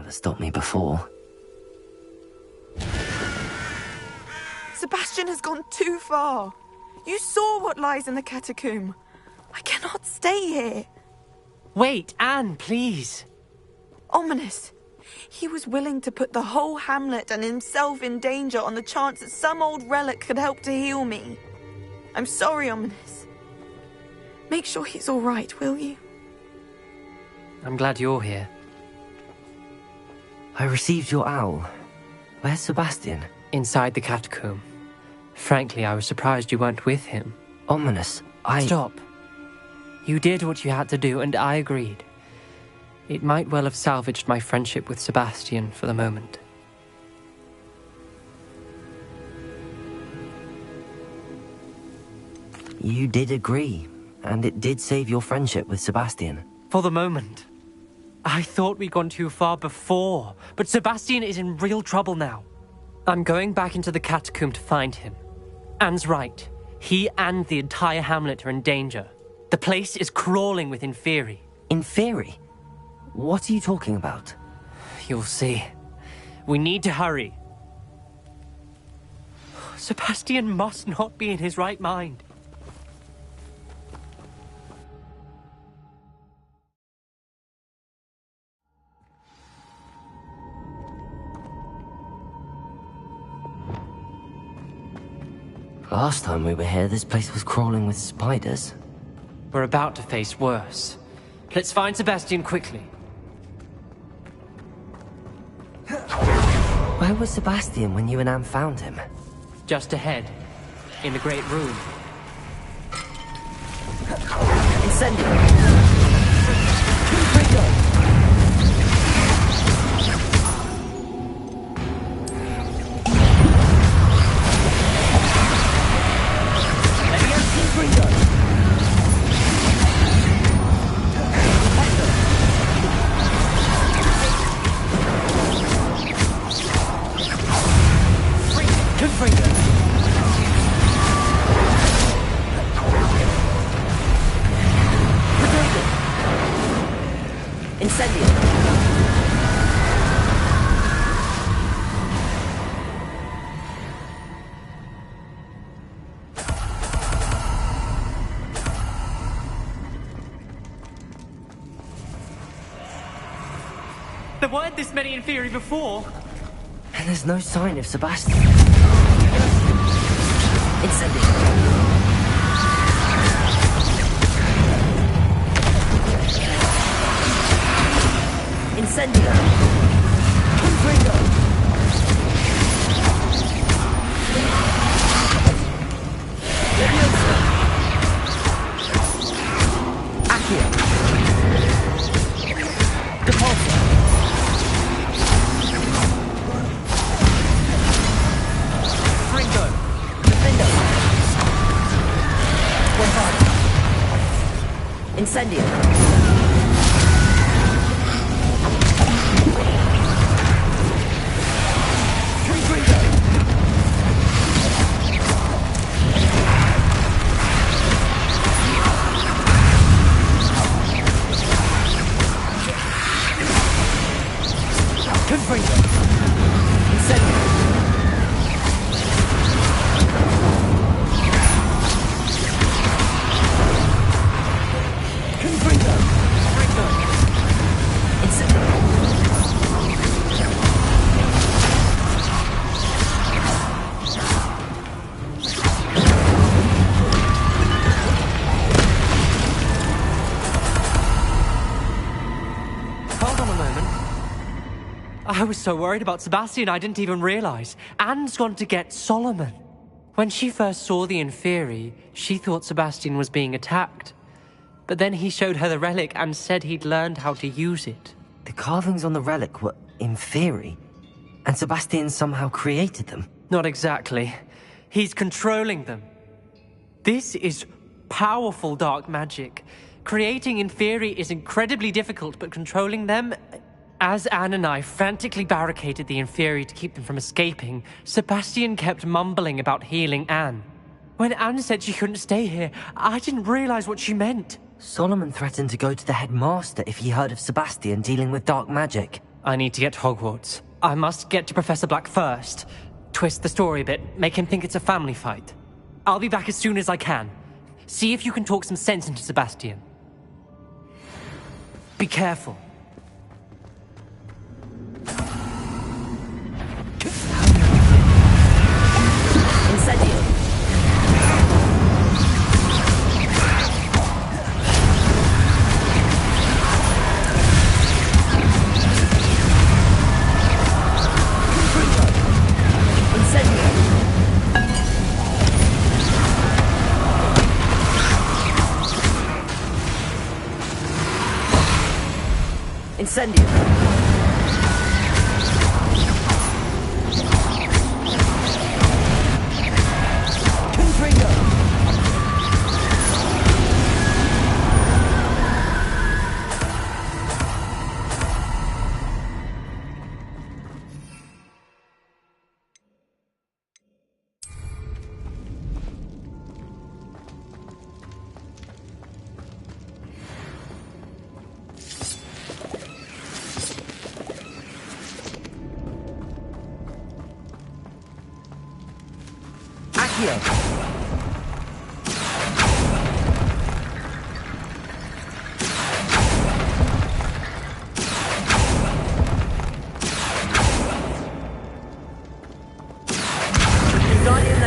never stopped me before. Sebastian has gone too far. You saw what lies in the catacomb. I cannot stay here. Wait, Anne, please. Ominous. He was willing to put the whole hamlet and himself in danger on the chance that some old relic could help to heal me. I'm sorry, Ominous. Make sure he's all right, will you? I'm glad you're here. I received your owl. Where's Sebastian? Inside the catacomb. Frankly, I was surprised you weren't with him. Ominous, Stop. You did what you had to do, and I agreed. It might well have salvaged my friendship with Sebastian for the moment. You did agree, and it did save your friendship with Sebastian. For the moment. I thought we'd gone too far before, but Sebastian is in real trouble now. I'm going back into the catacomb to find him. Anne's right. He and the entire hamlet are in danger. The place is crawling with Inferi. Inferi? What are you talking about? You'll see. We need to hurry. Sebastian must not be in his right mind. Last time we were here, this place was crawling with spiders. We're about to face worse. Let's find Sebastian quickly. Where was Sebastian when you and Anne found him? Just ahead, in the great room. Incendio! There weren't this many Inferi before. And there's no sign of Sebastian. Incendio! Incendio! Confringo! Leviosa! Accio! Depulso! Fringo! Defendo! Guapada! Incendio! I was so worried about Sebastian I didn't even realize. Anne's gone to get Solomon. When she first saw the Inferi, she thought Sebastian was being attacked. But then he showed her the relic and said he'd learned how to use it. The carvings on the relic were Inferi, and Sebastian somehow created them. Not exactly. He's controlling them. This is powerful dark magic. Creating Inferi is incredibly difficult, but controlling them... As Anne and I frantically barricaded the Inferi to keep them from escaping, Sebastian kept mumbling about healing Anne. When Anne said she couldn't stay here, I didn't realize what she meant. Solomon threatened to go to the headmaster if he heard of Sebastian dealing with dark magic. I need to get to Hogwarts. I must get to Professor Black first. Twist the story a bit, make him think it's a family fight. I'll be back as soon as I can. See if you can talk some sense into Sebastian. Be careful. Incendio. Incendio. Confringo.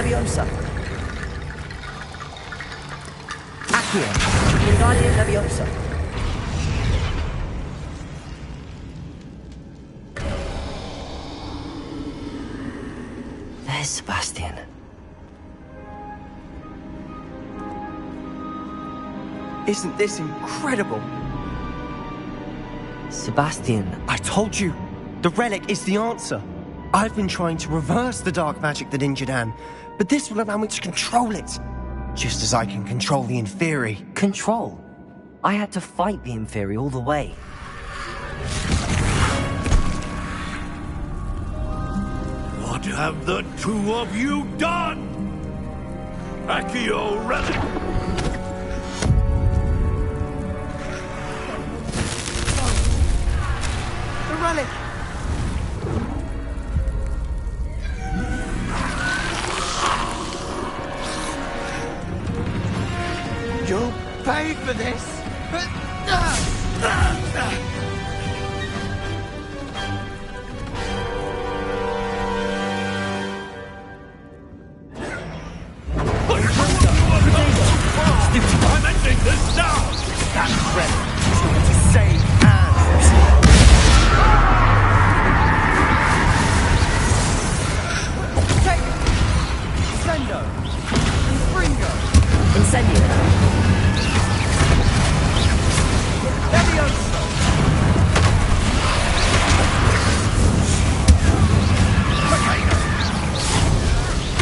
Leviosa. Accio. Wingardium Leviosa. There's Sebastian. Isn't this incredible? Sebastian, I told you, the relic is the answer. I've been trying to reverse the dark magic that injured Anne, but this will allow me to control it. Just as I can control the Inferi. control. I had to fight the Inferi all the way. What have the two of you done? Accio relic! The relic! You'll pay for this! I'm ending this now! That relic is going to save Anne! Take it! Sendo! Fringo! Incendio. Leviosa!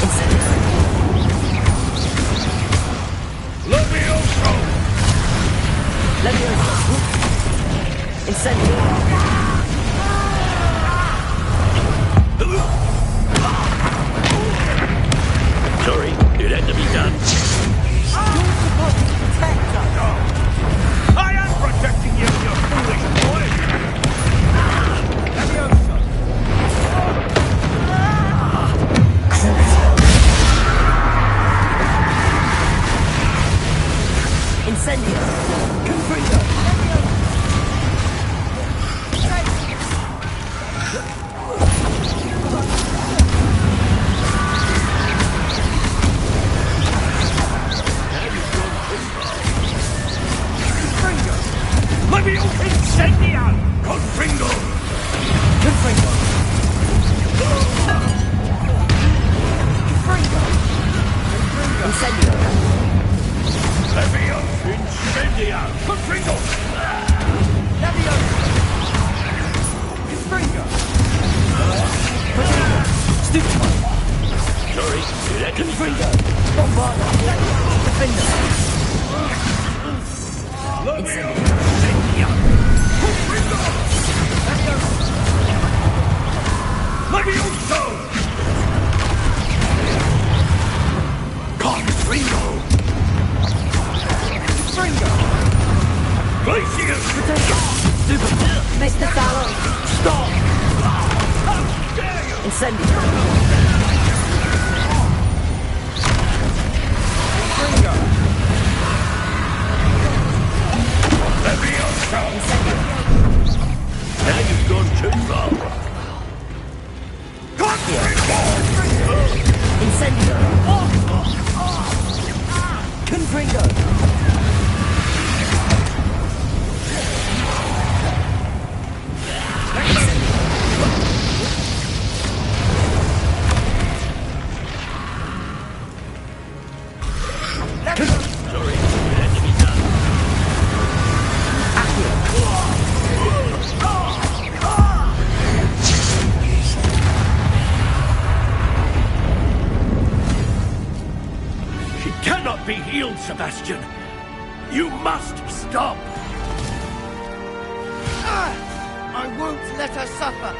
Incendio. Levioso! Leviosa. Incendio. Sorry, it had to be done. I am protecting you, you foolish boy! Leviosa! Incendio. Confringo! Levioso incendia! Confringo! Confringo! Confringo! Incendio. Levioso incendia! Confringo! Leviosa! Confringo! Stupefy. Sorry, it had to be done. Bombarda. Defender. Levioso Incendio. incendia! Confringo! Levioso! Confringo! Confringo! Glacius! Super. Mr. Talon. Stop! Incendio! Now you've gone too far. Incendio! Confringo! She cannot be healed, Sebastian. You must stop. I won't let her suffer!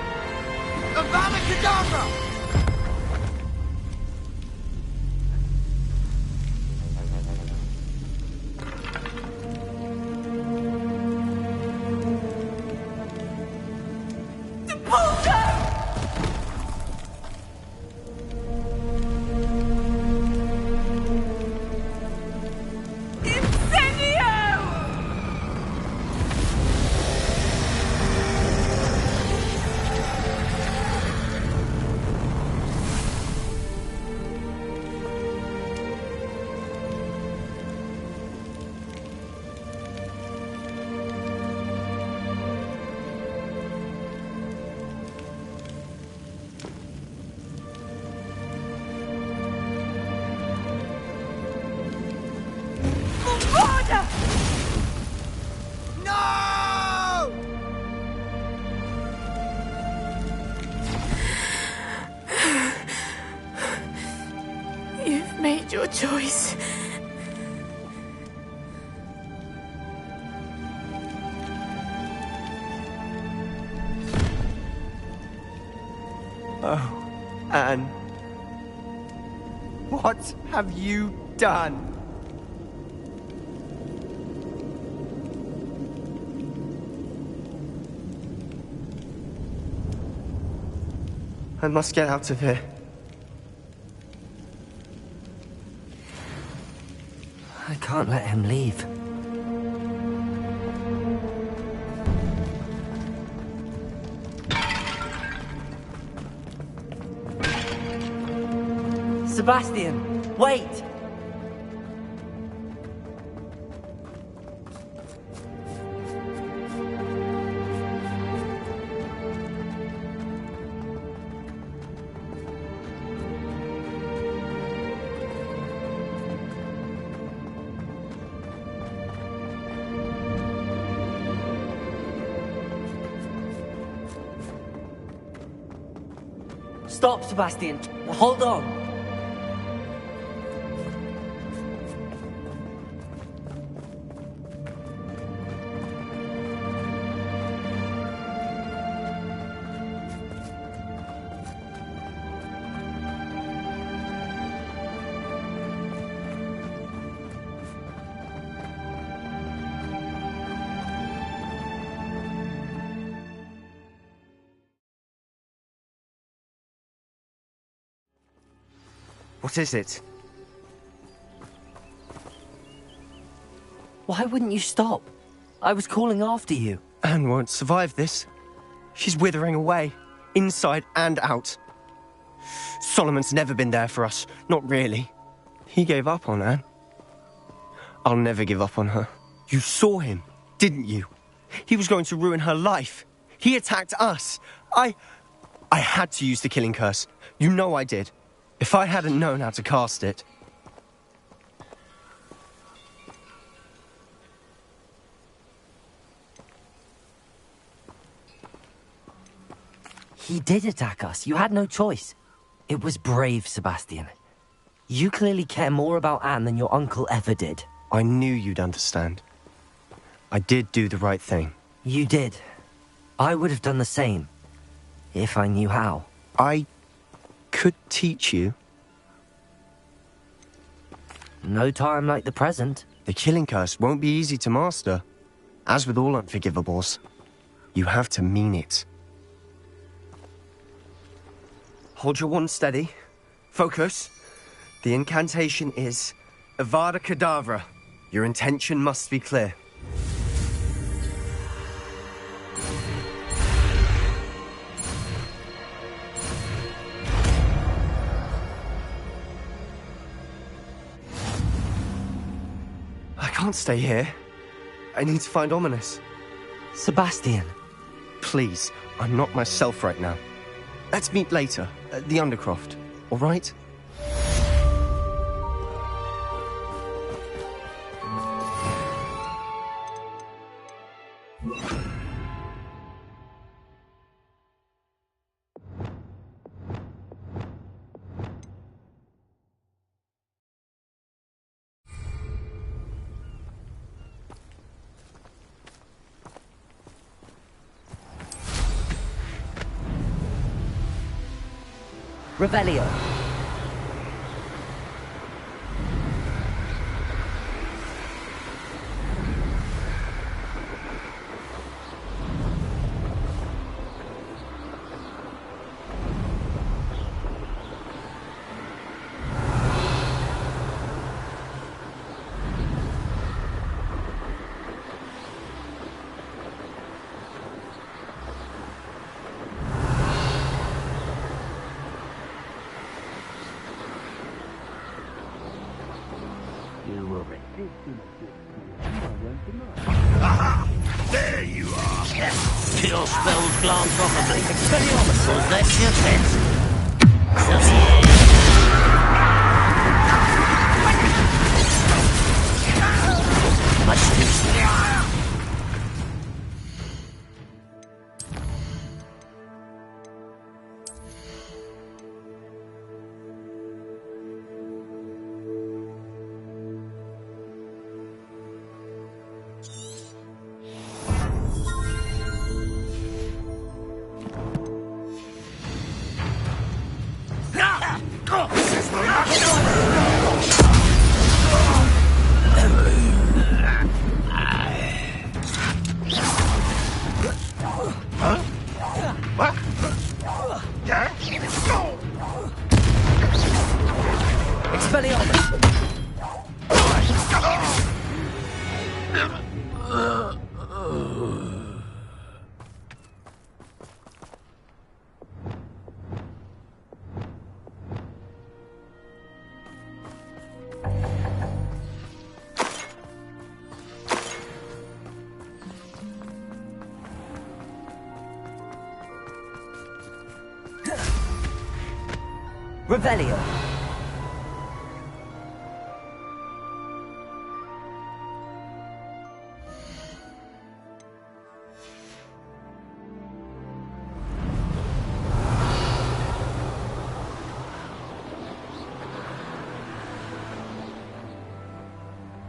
Avada Kedavra! No! You've made your choice. Oh, Anne. What have you done? I must get out of here. I can't let him leave. Sebastian, wait! Stop, Sebastian. Hold on. What is it? Why wouldn't you stop? I was calling after you. Anne won't survive this. She's withering away, inside and out. Solomon's never been there for us, not really. He gave up on Anne. I'll never give up on her. You saw him, didn't you? He was going to ruin her life. He attacked us. I had to use the killing curse. You know I did. If I hadn't known how to cast it... He did attack us. You had no choice. It was brave, Sebastian. You clearly care more about Anne than your uncle ever did. I knew you'd understand. I did do the right thing. You did. I would have done the same. If I knew how. I could teach you. No time like the present. The killing curse won't be easy to master. As with all unforgivables, you have to mean it. Hold your wand steady. Focus. The incantation is Avada Kedavra. Your intention must be clear. I can't stay here. I need to find Ominous. Sebastian. Please, I'm not myself right now. Let's meet later at the Undercroft, all right? Revelio. There you are. Kill spells glance off of me. Expelliarmus. That's your fence. Much too slow. Revelio.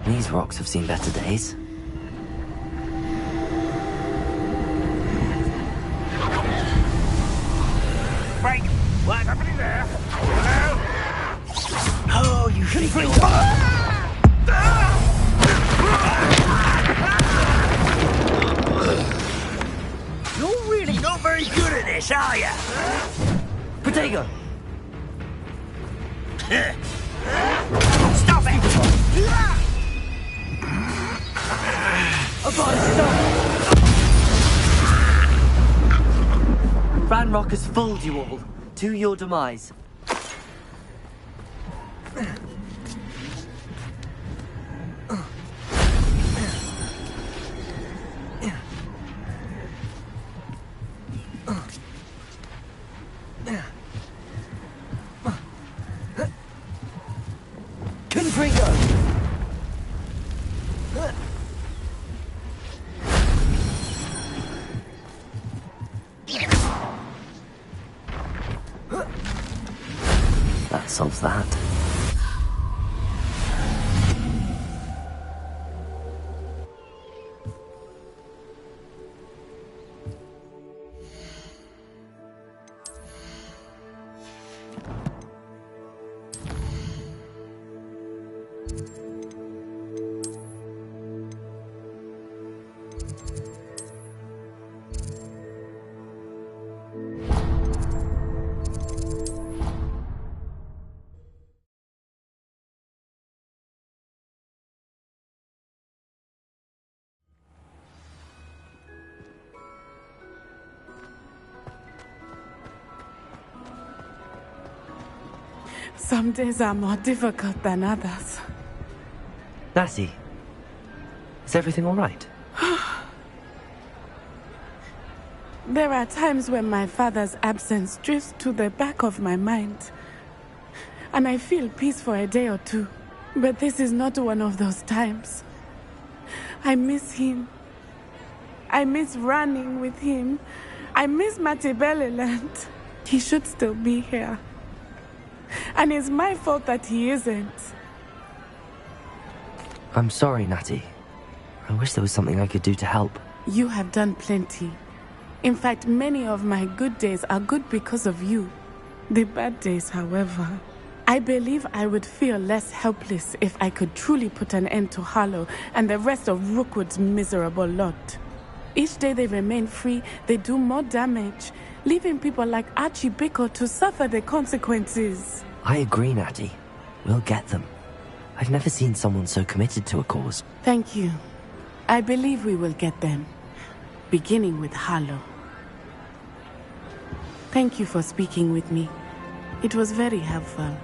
These rocks have seen better days. Frank, what's happening there? Hello? Oh, you think you're really not very good at this, are you? Protego! Stop it! Ranrock has fooled you all. To your demise. Confringo! That solves that. Some days are more difficult than others. Natty, is everything all right? There are times when my father's absence drifts to the back of my mind, and I feel peace for a day or two. But this is not one of those times. I miss him. I miss running with him. I miss Matibeleland. He should still be here. And it's my fault that he isn't. I'm sorry, Natty. I wish there was something I could do to help. You have done plenty. In fact, many of my good days are good because of you. The bad days, however, I believe I would feel less helpless if I could truly put an end to Harlow and the rest of Rookwood's miserable lot. Each day they remain free, they do more damage, leaving people like Archie Bickle to suffer the consequences. I agree, Natty. We'll get them. I've never seen someone so committed to a cause. Thank you. I believe we will get them, beginning with Harlow. Thank you for speaking with me. It was very helpful.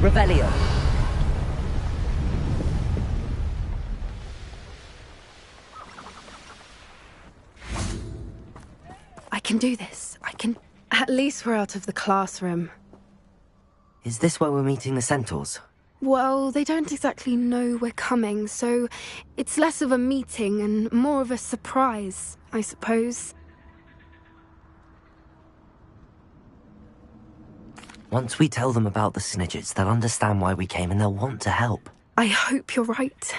Revelio. I can do this. I can... At least we're out of the classroom. Is this where we're meeting the centaurs? Well, they don't exactly know we're coming, so it's less of a meeting and more of a surprise, I suppose. Once we tell them about the Snidgets, they'll understand why we came and they'll want to help. I hope you're right.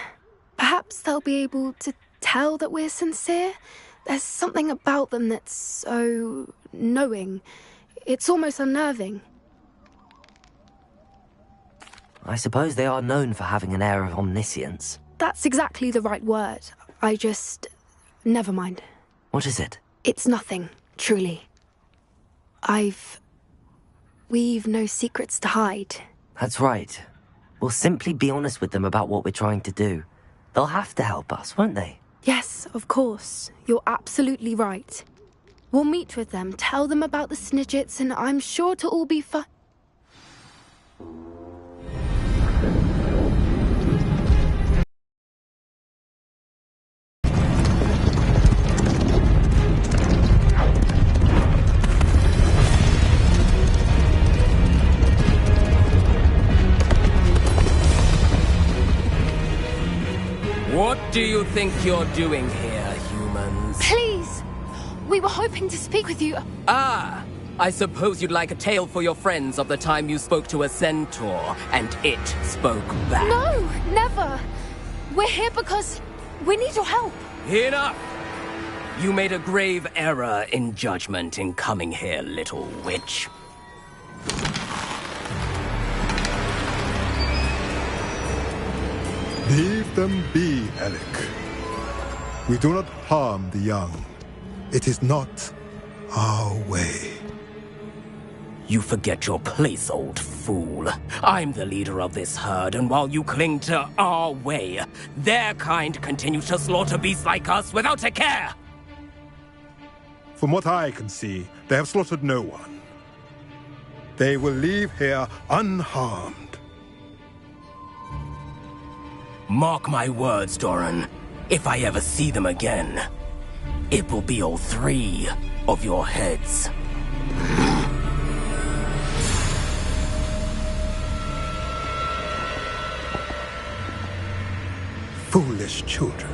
Perhaps they'll be able to tell that we're sincere. There's something about them that's so knowing. It's almost unnerving. I suppose they are known for having an air of omniscience. That's exactly the right word. I just... Never mind. What is it? It's nothing, truly. We've no secrets to hide. That's right. We'll simply be honest with them about what we're trying to do. They'll have to help us, won't they? Yes, of course. You're absolutely right. We'll meet with them, tell them about the Snidgets, and I'm sure to all be fine. What do you think you're doing here, humans? Please! We were hoping to speak with you. Ah! I suppose you'd like a tale for your friends of the time you spoke to a centaur, and it spoke back. No, never! We're here because we need your help. Enough! You made a grave error in judgment in coming here, little witch. Leave them be, Alec. We do not harm the young. It is not our way. You forget your place, old fool. I'm the leader of this herd, and while you cling to our way, their kind continue to slaughter beasts like us without a care! From what I can see, they have slaughtered no one. They will leave here unharmed. Mark my words, Doran. If I ever see them again, it will be all 3 of your heads. Foolish children.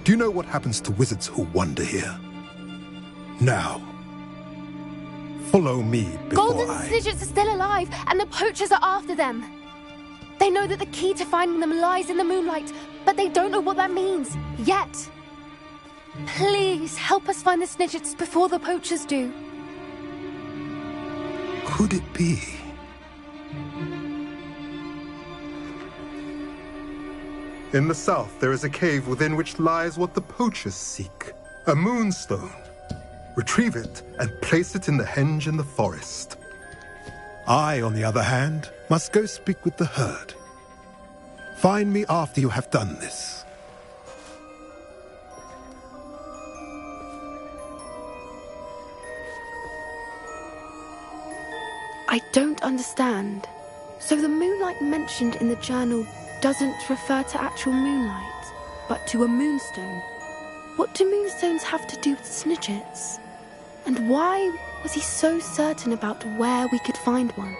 Do you know what happens to wizards who wander here? Now, follow me before Golden Snidgets are still alive, and the poachers are after them. They know that the key to finding them lies in the moonlight, but they don't know what that means, yet. Please, help us find the Snidgets before the poachers do. Could it be? In the south, there is a cave within which lies what the poachers seek. A moonstone. Retrieve it and place it in the henge in the forest. I, on the other hand, must go speak with the herd. Find me after you have done this. I don't understand. So the moonlight mentioned in the journal doesn't refer to actual moonlight, but to a moonstone. What do moonstones have to do with Snidgets? And why was he so certain about where we could find one?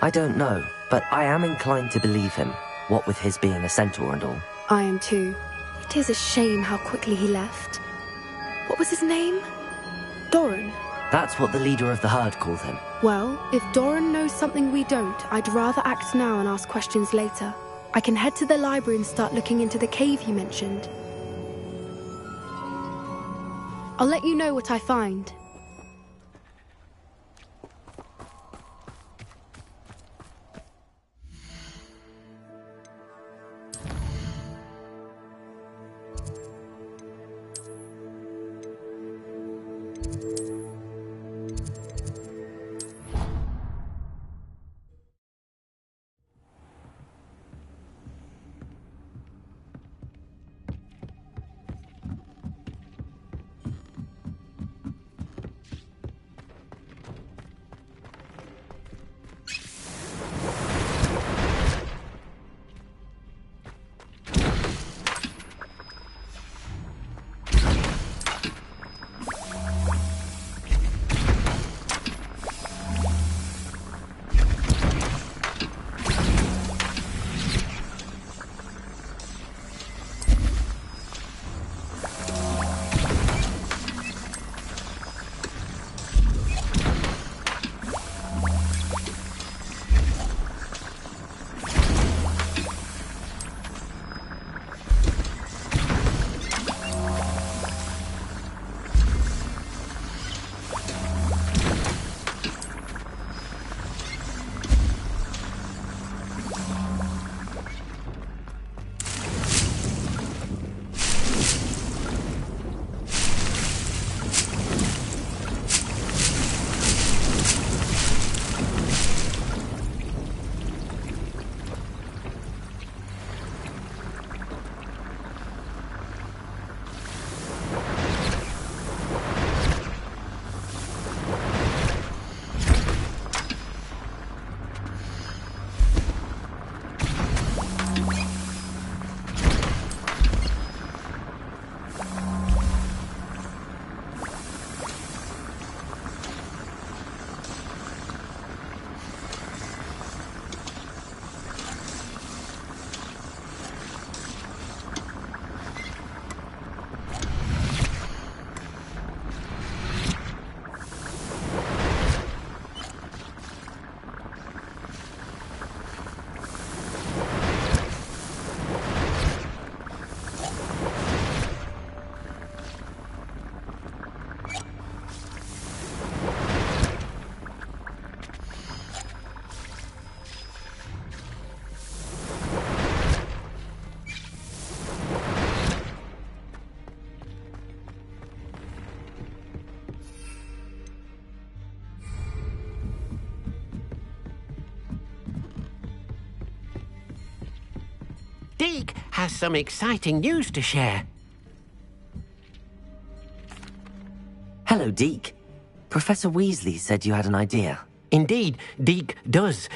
I don't know, but I am inclined to believe him, what with his being a centaur and all. I am too. It is a shame how quickly he left. What was his name? Doran. That's what the leader of the herd called him. Well, if Doran knows something we don't, I'd rather act now and ask questions later. I can head to the library and start looking into the cave you mentioned. I'll let you know what I find. Deke has some exciting news to share. Hello, Deke. Professor Weasley said you had an idea. Indeed, Deke does.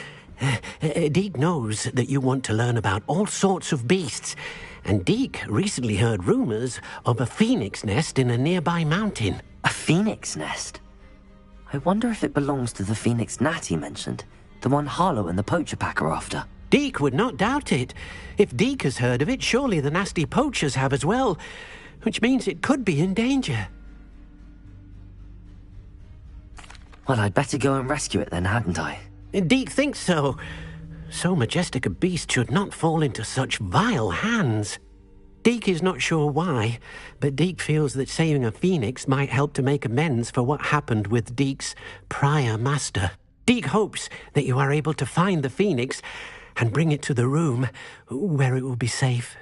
Deke knows that you want to learn about all sorts of beasts, and Deke recently heard rumors of a phoenix nest in a nearby mountain. A phoenix nest? I wonder if it belongs to the phoenix gnat he mentioned, the one Harlow and the poacher pack are after. Deke would not doubt it. If Deke has heard of it, surely the nasty poachers have as well, which means it could be in danger. Well, I'd better go and rescue it then, hadn't I? Deke thinks so. So majestic a beast should not fall into such vile hands. Deke is not sure why, but Deke feels that saving a phoenix might help to make amends for what happened with Deke's prior master. Deke hopes that you are able to find the phoenix and bring it to the room where it will be safe.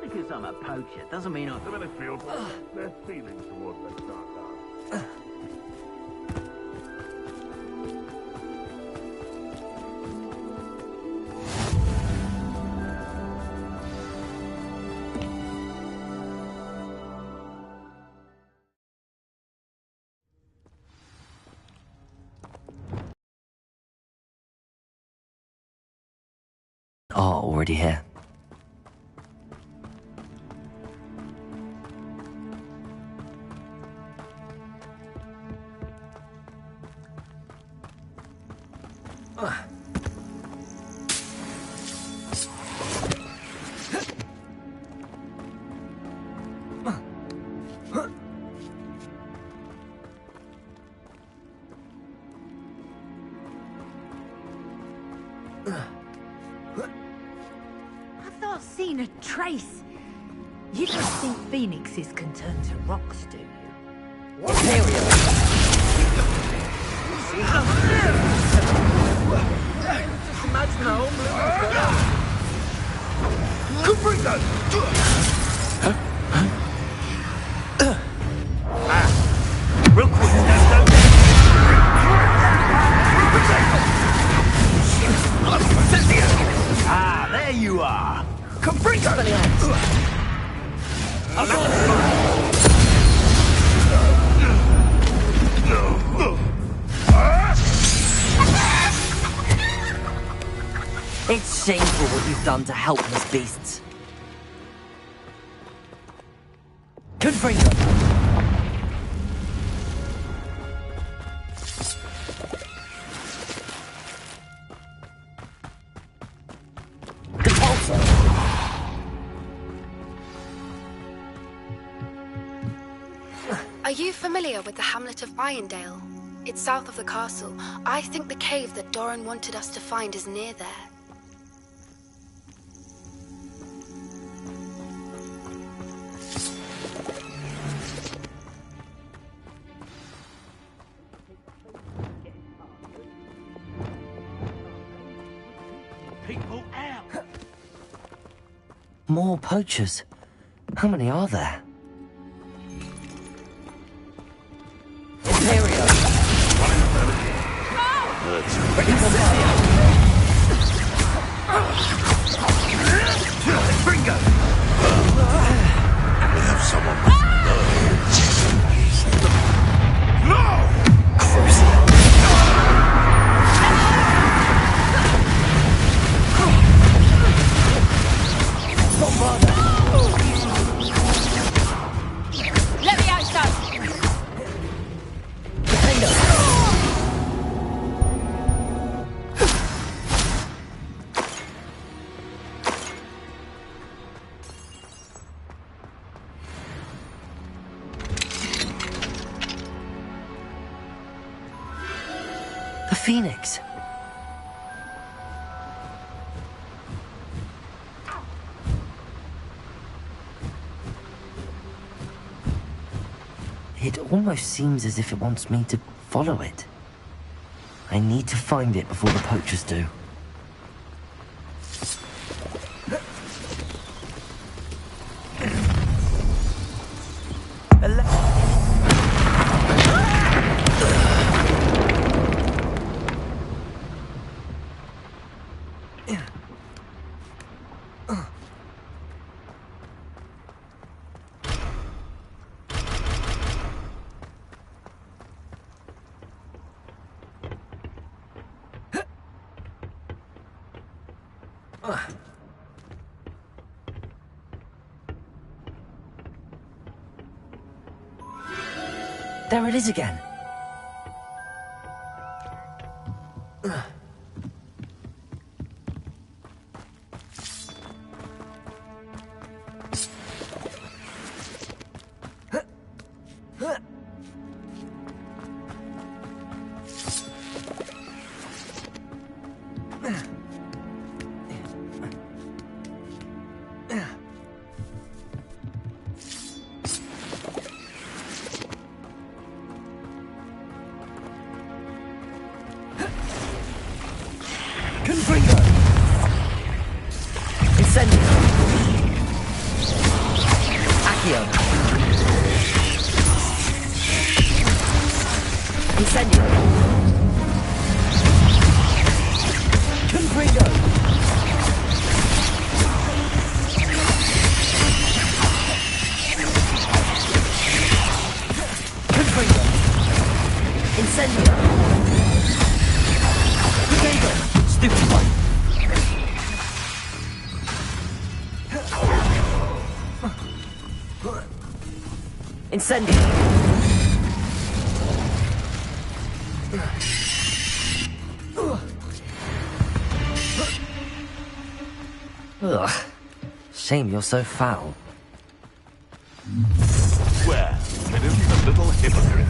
Because I'm a poacher doesn't mean I really feel their feelings towards that dark art. Oh, already here. I've not seen a trace. You don't think phoenixes can turn to rocks, do you? Just imagine the whole blue. Real quick, There you are. It's shameful what you've done to helpless beasts. Confringo! Are you familiar with the hamlet of Irondale? It's south of the castle. I think the cave that Doran wanted us to find is near there. People out! More poachers. How many are there? Imperio! Bringo! We have someone with nerves. No! Let me out, son! The Phoenix. It almost seems as if it wants me to follow it. I need to find it before the poachers do. There it is again. Incendio! Ugh. Shame you're so foul. Swear that isn't a little hypocrite.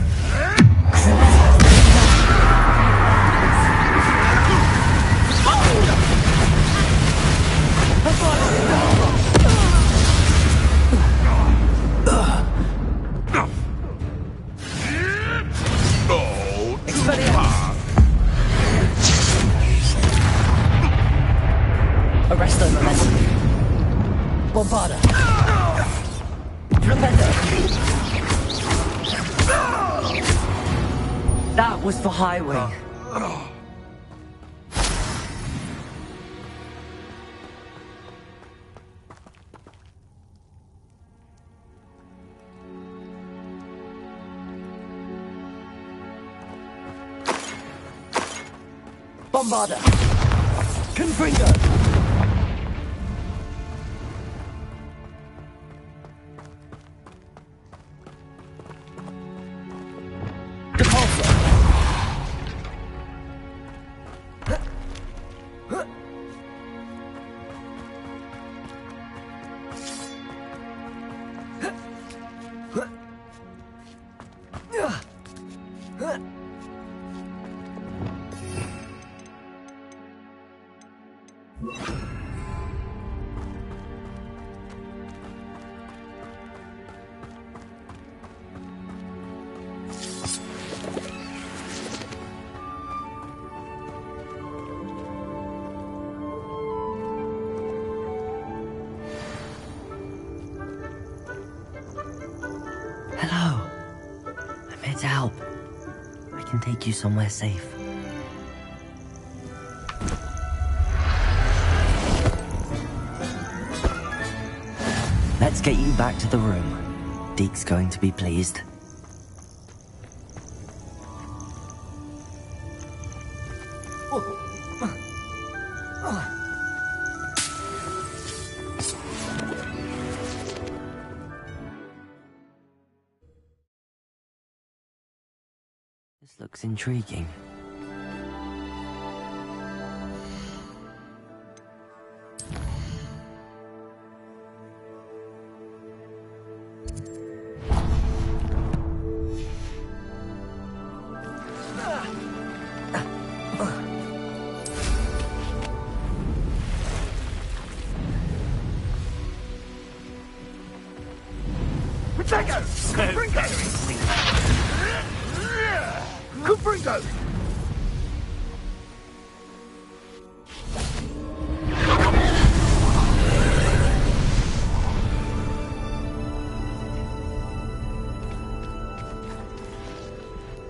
Arresto momentum. Bombarda. Tremendo. That was for highway. Bombarda. Confringo. here to help. I can take you somewhere safe. Let's get you back to the room. Deke's going to be pleased. This looks intriguing.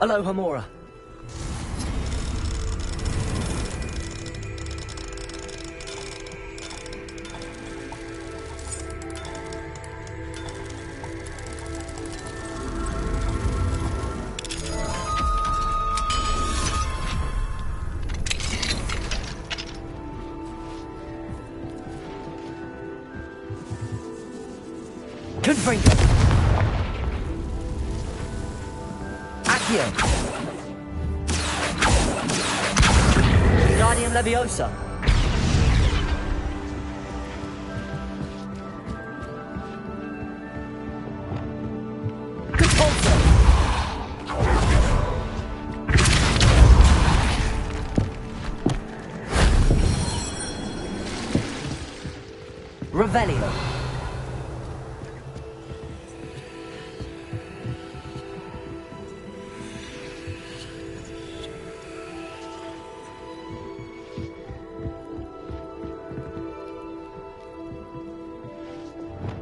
Hello, Hamora. Confringo. Accio. Guardium Leviosa. Conpulso. Revelio.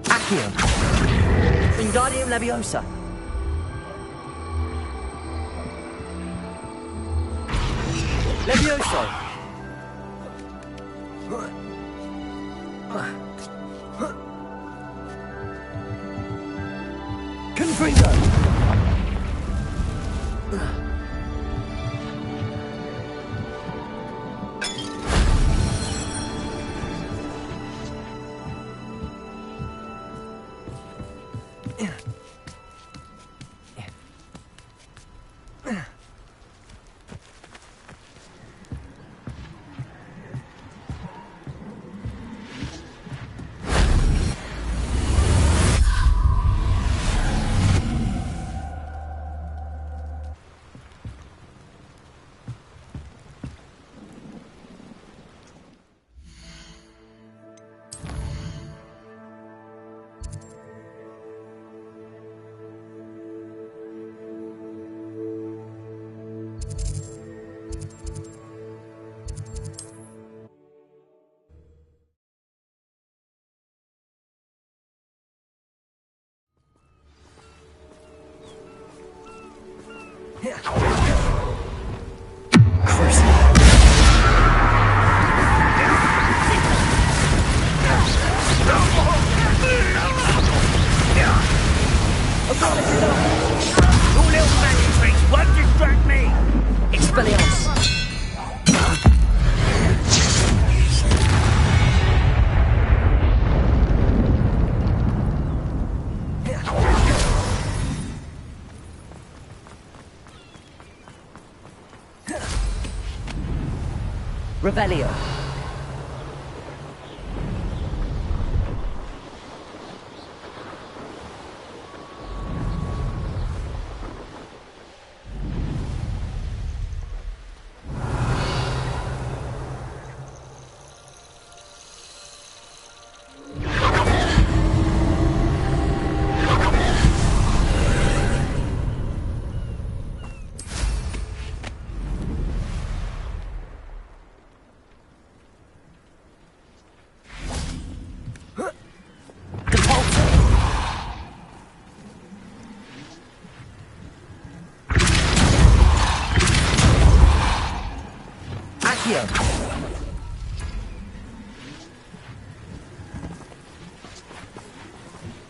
Accio. Wingardium Leviosa. Levioso. Confringo. Two little magic tricks won't distract me! Expelliarmus. Revelio. Accio.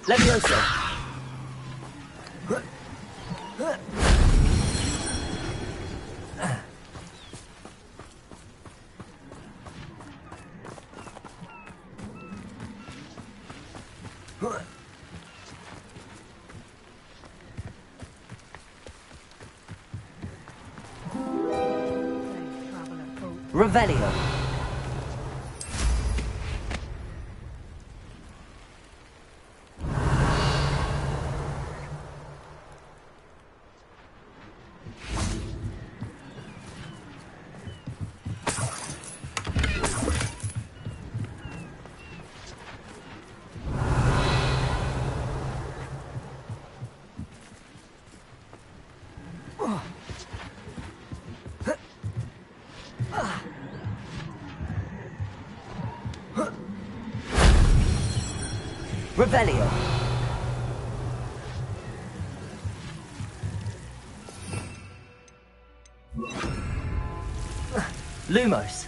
Levioso. Revelio. Revelio. Lumos.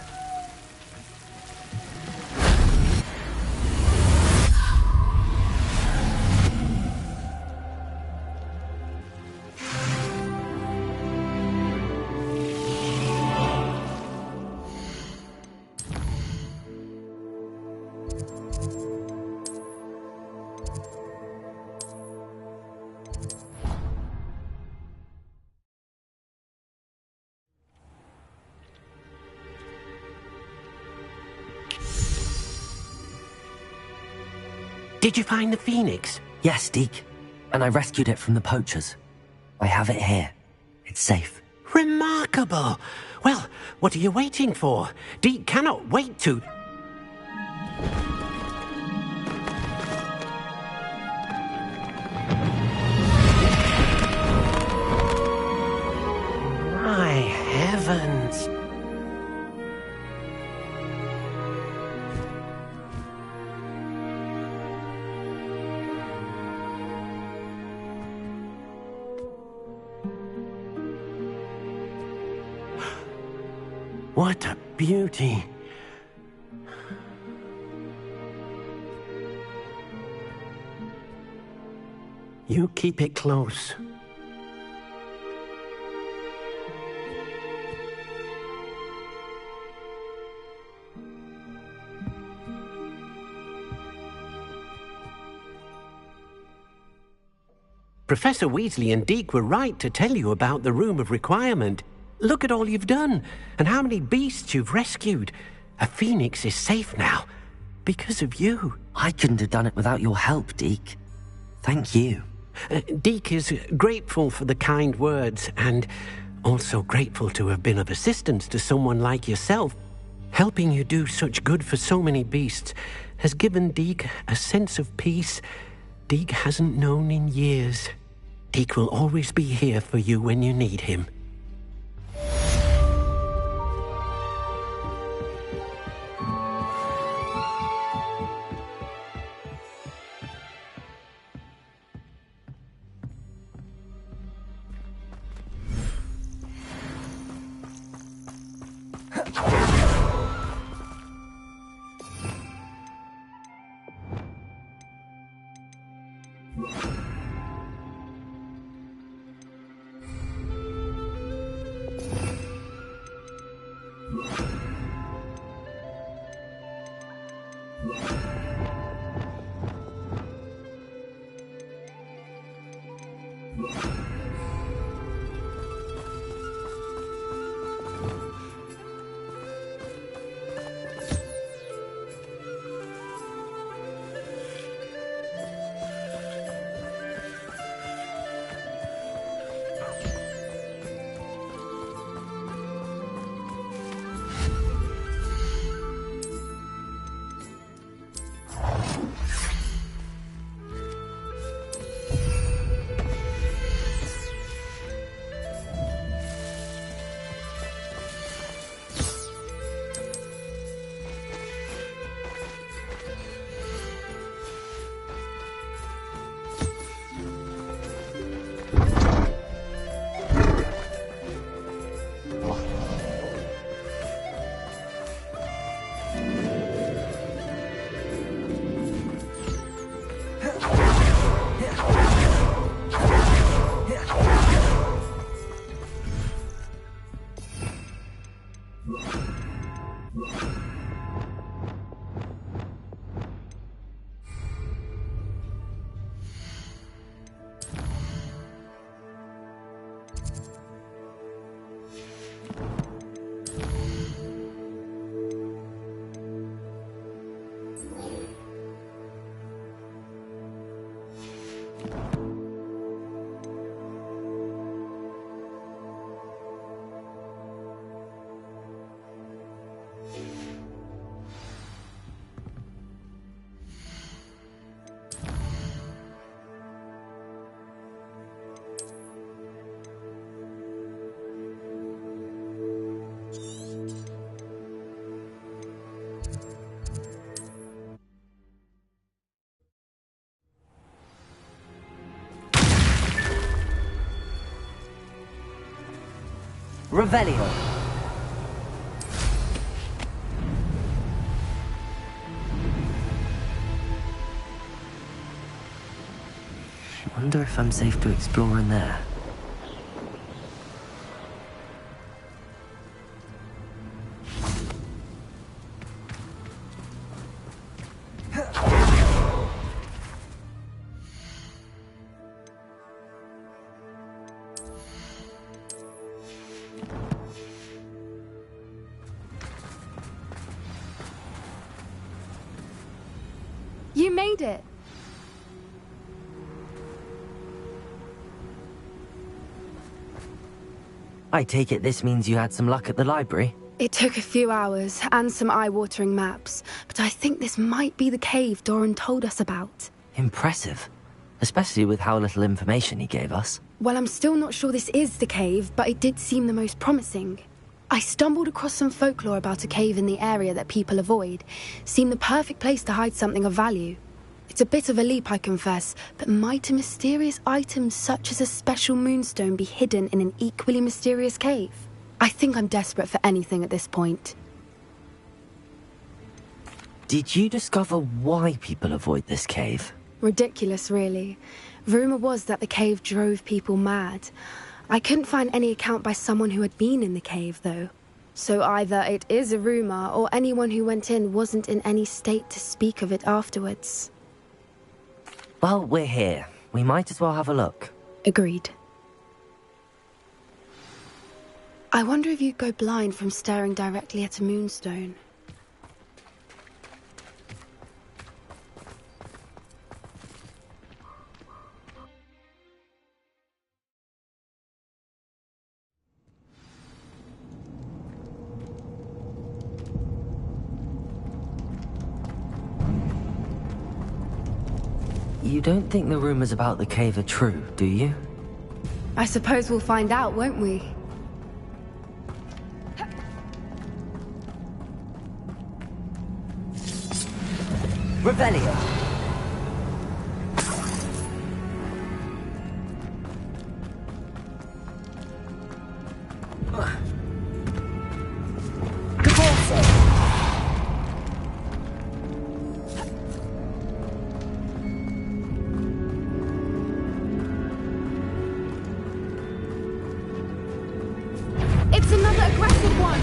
Did you find the phoenix? Yes, Deke. And I rescued it from the poachers. I have it here. It's safe. Remarkable! Well, what are you waiting for? Deke cannot wait to... My heavens! What a beauty! You keep it close. Professor Weasley and Deke were right to tell you about the Room of Requirement. Look at all you've done, and how many beasts you've rescued. A phoenix is safe now, because of you. I couldn't have done it without your help, Deke. Thank you. Deke is grateful for the kind words, and also grateful to have been of assistance to someone like yourself. Helping you do such good for so many beasts has given Deke a sense of peace Deke hasn't known in years. Deke will always be here for you when you need him. Revelio. I wonder if I'm safe to explore in there. You made it. I take it this means you had some luck at the library? It took a few hours and some eye-watering maps, but I think this might be the cave Doran told us about. Impressive. Especially with how little information he gave us. Well, I'm still not sure this is the cave, but it did seem the most promising. I stumbled across some folklore about a cave in the area that people avoid. Seemed the perfect place to hide something of value. It's a bit of a leap, I confess, but might a mysterious item such as a special moonstone be hidden in an equally mysterious cave? I think I'm desperate for anything at this point. Did you discover why people avoid this cave? Ridiculous, really. Rumor was that the cave drove people mad. I couldn't find any account by someone who had been in the cave, though. So either it is a rumor, or anyone who went in wasn't in any state to speak of it afterwards. Well, we're here. We might as well have a look. Agreed. I wonder if you'd go blind from staring directly at a moonstone. You don't think the rumors about the cave are true, do you? I suppose we'll find out, won't we? Revelio. It's another aggressive one!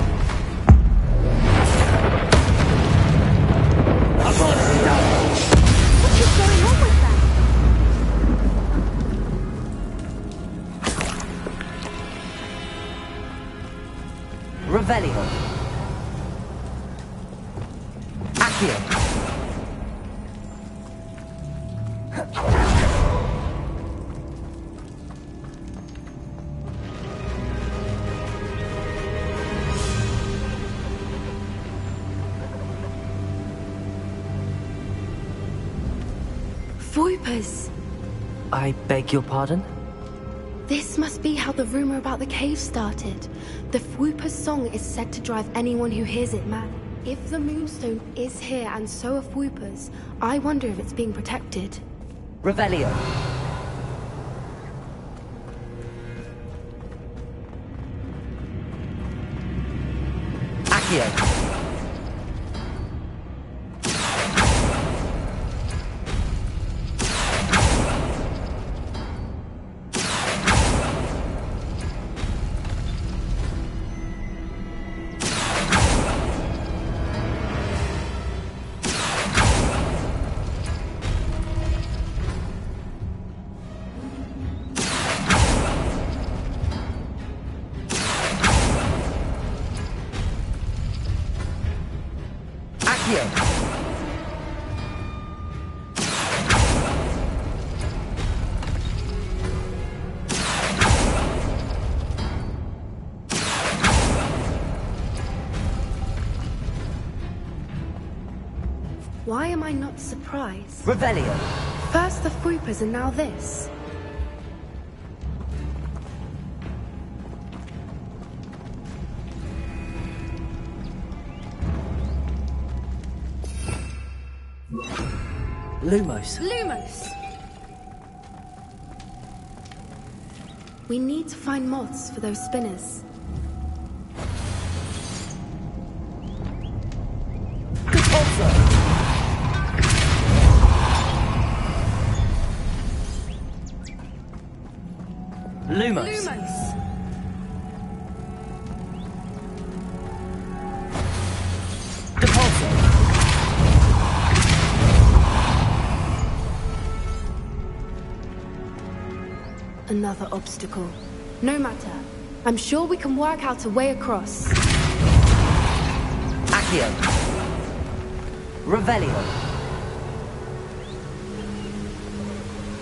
What is going on with that? Revelio. Accio. Voipers! I beg your pardon? This must be how the rumor about the cave started. The Fwooper's song is said to drive anyone who hears it mad. If the moonstone is here and so are Fwoopers, I wonder if it's being protected. Revelio. Accio. Why am I not surprised? Revelio. First the Fwoopers and now this. Lumos. Lumos! We need to find moths for those spinners. Lumos! Lumos! Depulso! Another obstacle. No matter. I'm sure we can work out a way across. Accio! Revelio!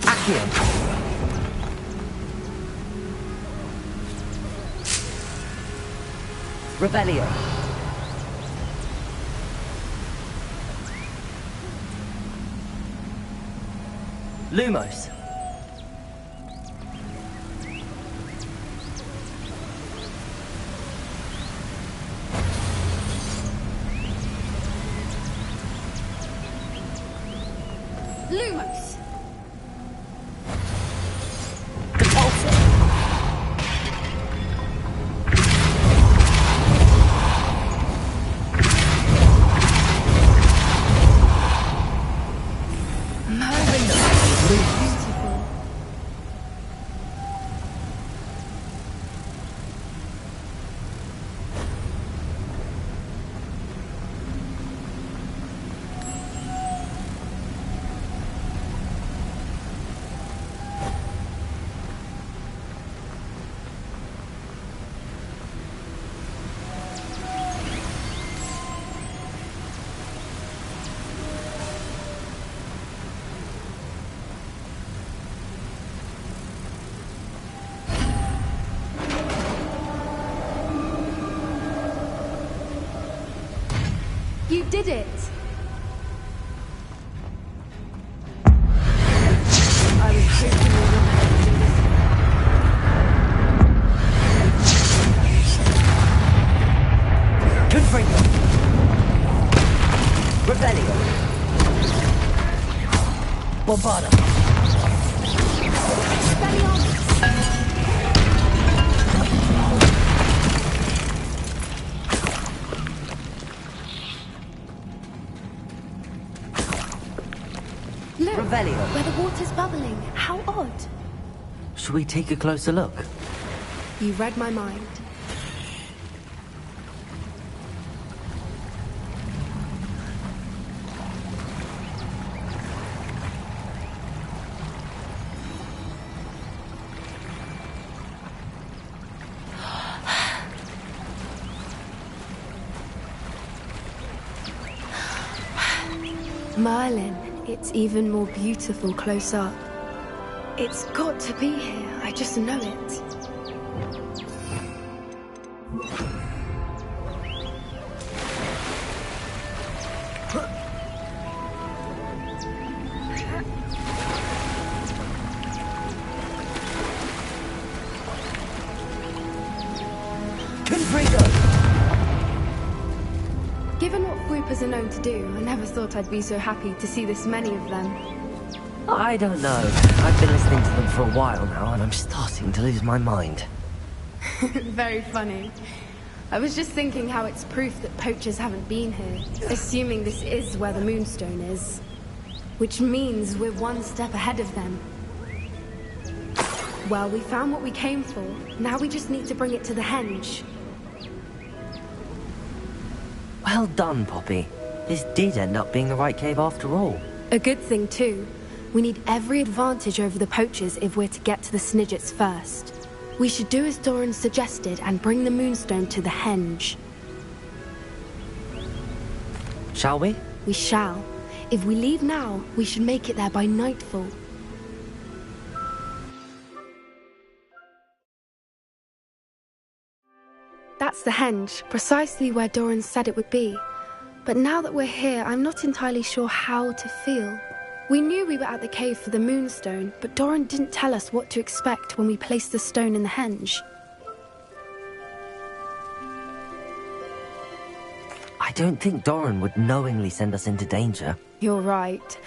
Accio! Revelio! Lumos! Lumos! Depulso! Beautiful. You did it! I was hoping we wouldn't have to do this. Confringo! Revelio! Bombarda! Look, Revelio! where the water's bubbling. How odd. Should we take a closer look? You read my mind. Merlin, it's even more beautiful close up. It's got to be here, I just know it. Given what Whoopers are known to do, I never thought I'd be so happy to see this many of them. I don't know. I've been listening to them for a while now, and I'm starting to lose my mind. Very funny. I was just thinking how it's proof that poachers haven't been here, assuming this is where the Moonstone is. Which means we're one step ahead of them. Well, we found what we came for. Now we just need to bring it to the henge. Well done, Poppy. This did end up being the right cave after all. A good thing, too. We need every advantage over the poachers if we're to get to the Snidgets first. We should do as Doran suggested and bring the Moonstone to the henge. Shall we? We shall. If we leave now, we should make it there by nightfall. That's the henge, precisely where Doran said it would be. But now that we're here, I'm not entirely sure how to feel. We knew we were at the cave for the Moonstone, but Doran didn't tell us what to expect when we placed the stone in the henge. I don't think Doran would knowingly send us into danger. You're right.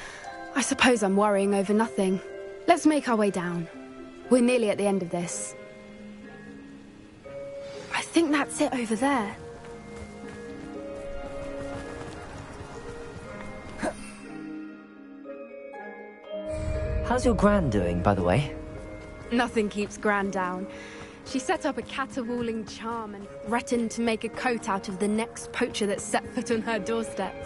I suppose I'm worrying over nothing. Let's make our way down. We're nearly at the end of this. I think that's it over there. How's your gran doing, by the way? Nothing keeps Gran down. She set up a caterwauling charm and threatened to make a coat out of the next poacher that set foot on her doorstep.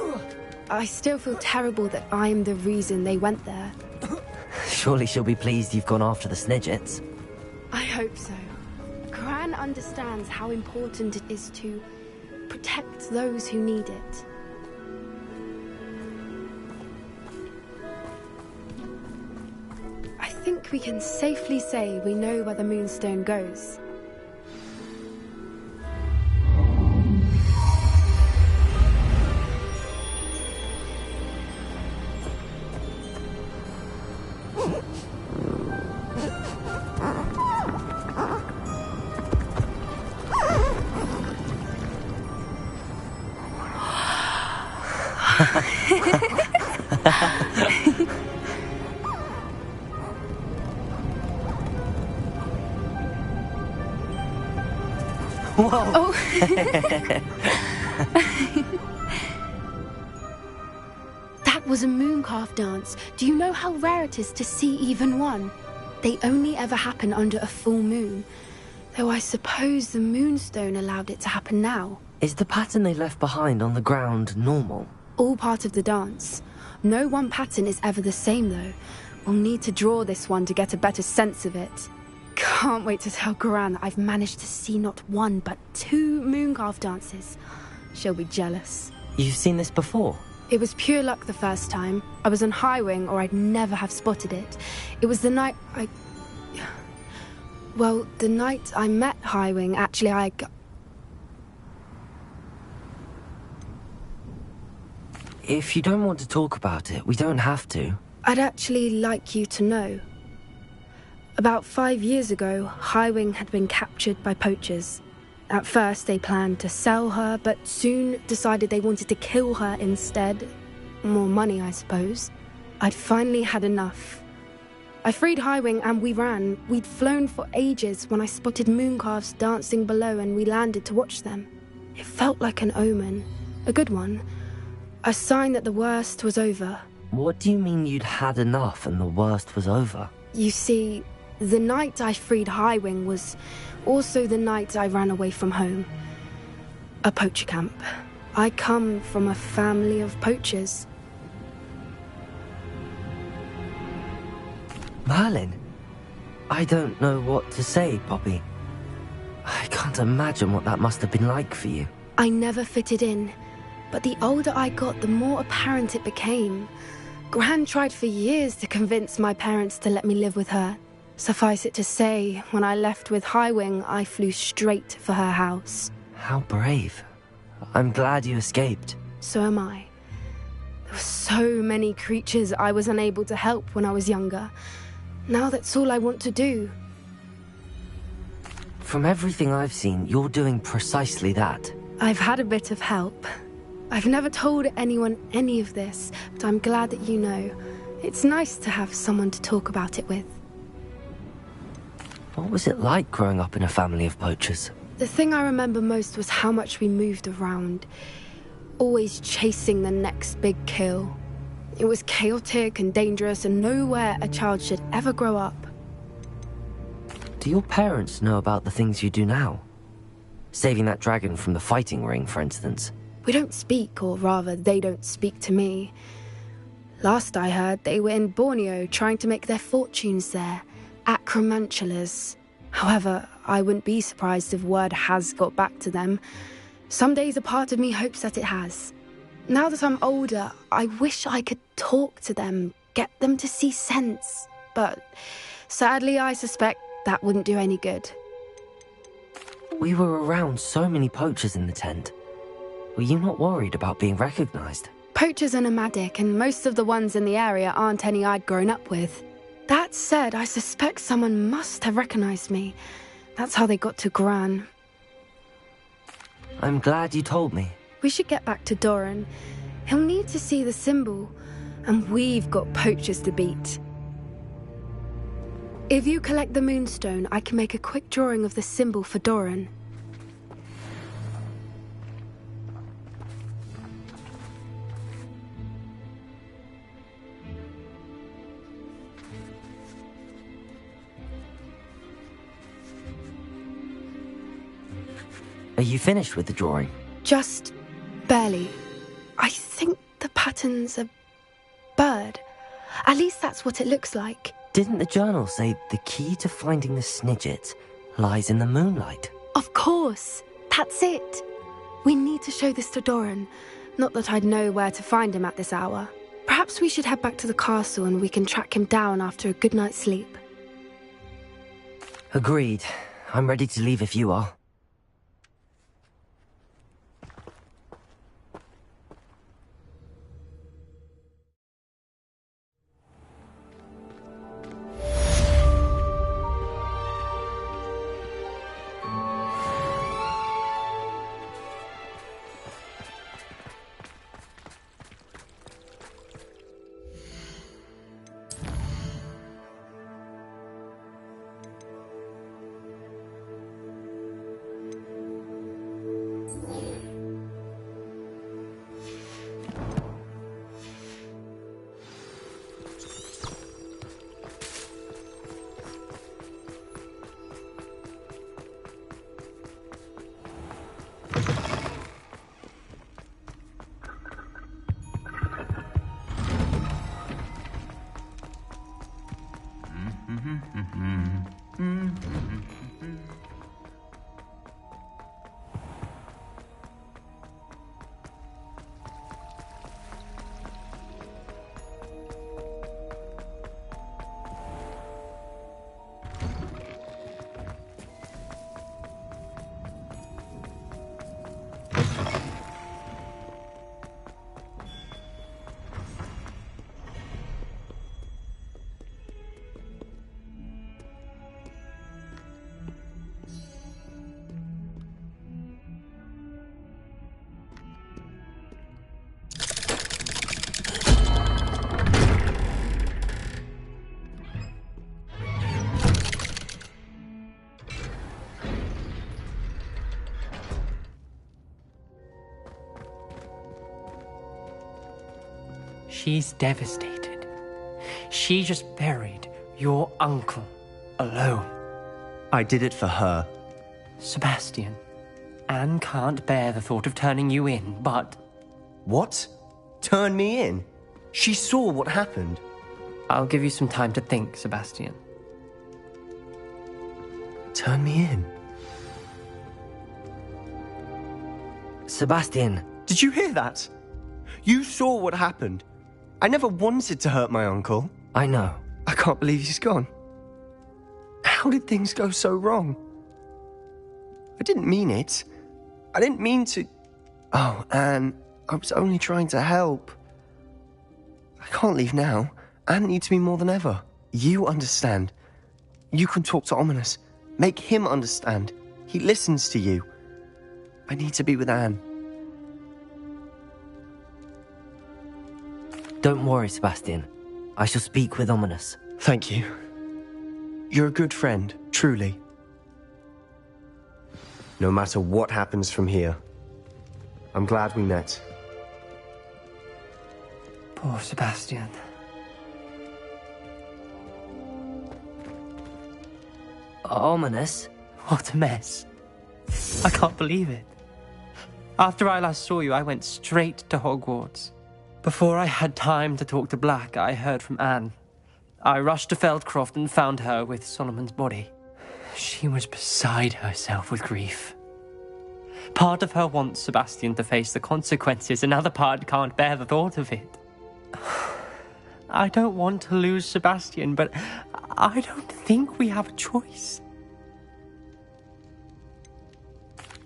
I still feel terrible that I'm the reason they went there. Surely she'll be pleased you've gone after the Snidgets. I hope so. Gran understands how important it is to protect those who need it. I think we can safely say we know where the Moonstone goes. Whoa! Oh. That was a mooncalf dance. Do you know how rare it is to see even one? They only ever happen under a full moon. Though I suppose the Moonstone allowed it to happen now. Is the pattern they left behind on the ground normal? All part of the dance. No one pattern is ever the same, though. We'll need to draw this one to get a better sense of it. Can't wait to tell Gran that I've managed to see not one, but 2 mooncalf dances. She'll be jealous. You've seen this before? It was pure luck the first time. I was on Highwing, or I'd never have spotted it. It was the night Well, the night I met Highwing, actually, If you don't want to talk about it, we don't have to. I'd actually like you to know. About 5 years ago, Highwing had been captured by poachers. At first, they planned to sell her, but soon decided they wanted to kill her instead. More money, I suppose. I'd finally had enough. I freed Highwing and we ran. We'd flown for ages when I spotted mooncalves dancing below and we landed to watch them. It felt like an omen. A good one. A sign that the worst was over. What do you mean you'd had enough and the worst was over? You see, the night I freed Highwing was also the night I ran away from home. A poacher camp. I come from a family of poachers. Merlin? I don't know what to say, Poppy. I can't imagine what that must have been like for you. I never fitted in, but the older I got, the more apparent it became. Gran tried for years to convince my parents to let me live with her. Suffice it to say, when I left with Highwing, I flew straight for her house. How brave. I'm glad you escaped. So am I. There were so many creatures I was unable to help when I was younger. Now that's all I want to do. From everything I've seen, you're doing precisely that. I've had a bit of help. I've never told anyone any of this, but I'm glad that you know. It's nice to have someone to talk about it with. What was it like growing up in a family of poachers? The thing I remember most was how much we moved around. Always chasing the next big kill. It was chaotic and dangerous and nowhere a child should ever grow up. Do your parents know about the things you do now? Saving that dragon from the fighting ring, for instance. We don't speak, or rather, they don't speak to me. Last I heard, they were in Borneo trying to make their fortunes there. Acromantulas. However, I wouldn't be surprised if word has got back to them. Some days a part of me hopes that it has. Now that I'm older, I wish I could talk to them, get them to see sense. But sadly, I suspect that wouldn't do any good. We were around so many poachers in the tent. Were you not worried about being recognized? Poachers are nomadic, and most of the ones in the area aren't any I'd grown up with. That said, I suspect someone must have recognized me. That's how they got to Gran. I'm glad you told me. We should get back to Doran. He'll need to see the symbol, and we've got poachers to beat. If you collect the Moonstone, I can make a quick drawing of the symbol for Doran. Are you finished with the drawing? Just barely. I think the pattern's a bird. At least that's what it looks like. Didn't the journal say the key to finding the Snidget lies in the moonlight? Of course. That's it. We need to show this to Doran. Not that I'd know where to find him at this hour. Perhaps we should head back to the castle and we can track him down after a good night's sleep. Agreed. I'm ready to leave if you are. She's devastated. She just buried your uncle alone. I did it for her. Sebastian, Anne can't bear the thought of turning you in, but... What? Turn me in? She saw what happened. I'll give you some time to think, Sebastian. Turn me in? Sebastian. Did you hear that? You saw what happened. I never wanted to hurt my uncle. I know. I can't believe he's gone. How did things go so wrong? I didn't mean it. I didn't mean to... Oh, Anne, I was only trying to help. I can't leave now. Anne needs me more than ever. You understand. You can talk to Ominous. Make him understand. He listens to you. I need to be with Anne. Don't worry, Sebastian. I shall speak with Ominous. Thank you. You're a good friend, truly. No matter what happens from here, I'm glad we met. Poor Sebastian. Ominous? What a mess. I can't believe it. After I last saw you, I went straight to Hogwarts. Before I had time to talk to Black, I heard from Anne. I rushed to Feldcroft and found her with Solomon's body. She was beside herself with grief. Part of her wants Sebastian to face the consequences, another part can't bear the thought of it. I don't want to lose Sebastian, but I don't think we have a choice.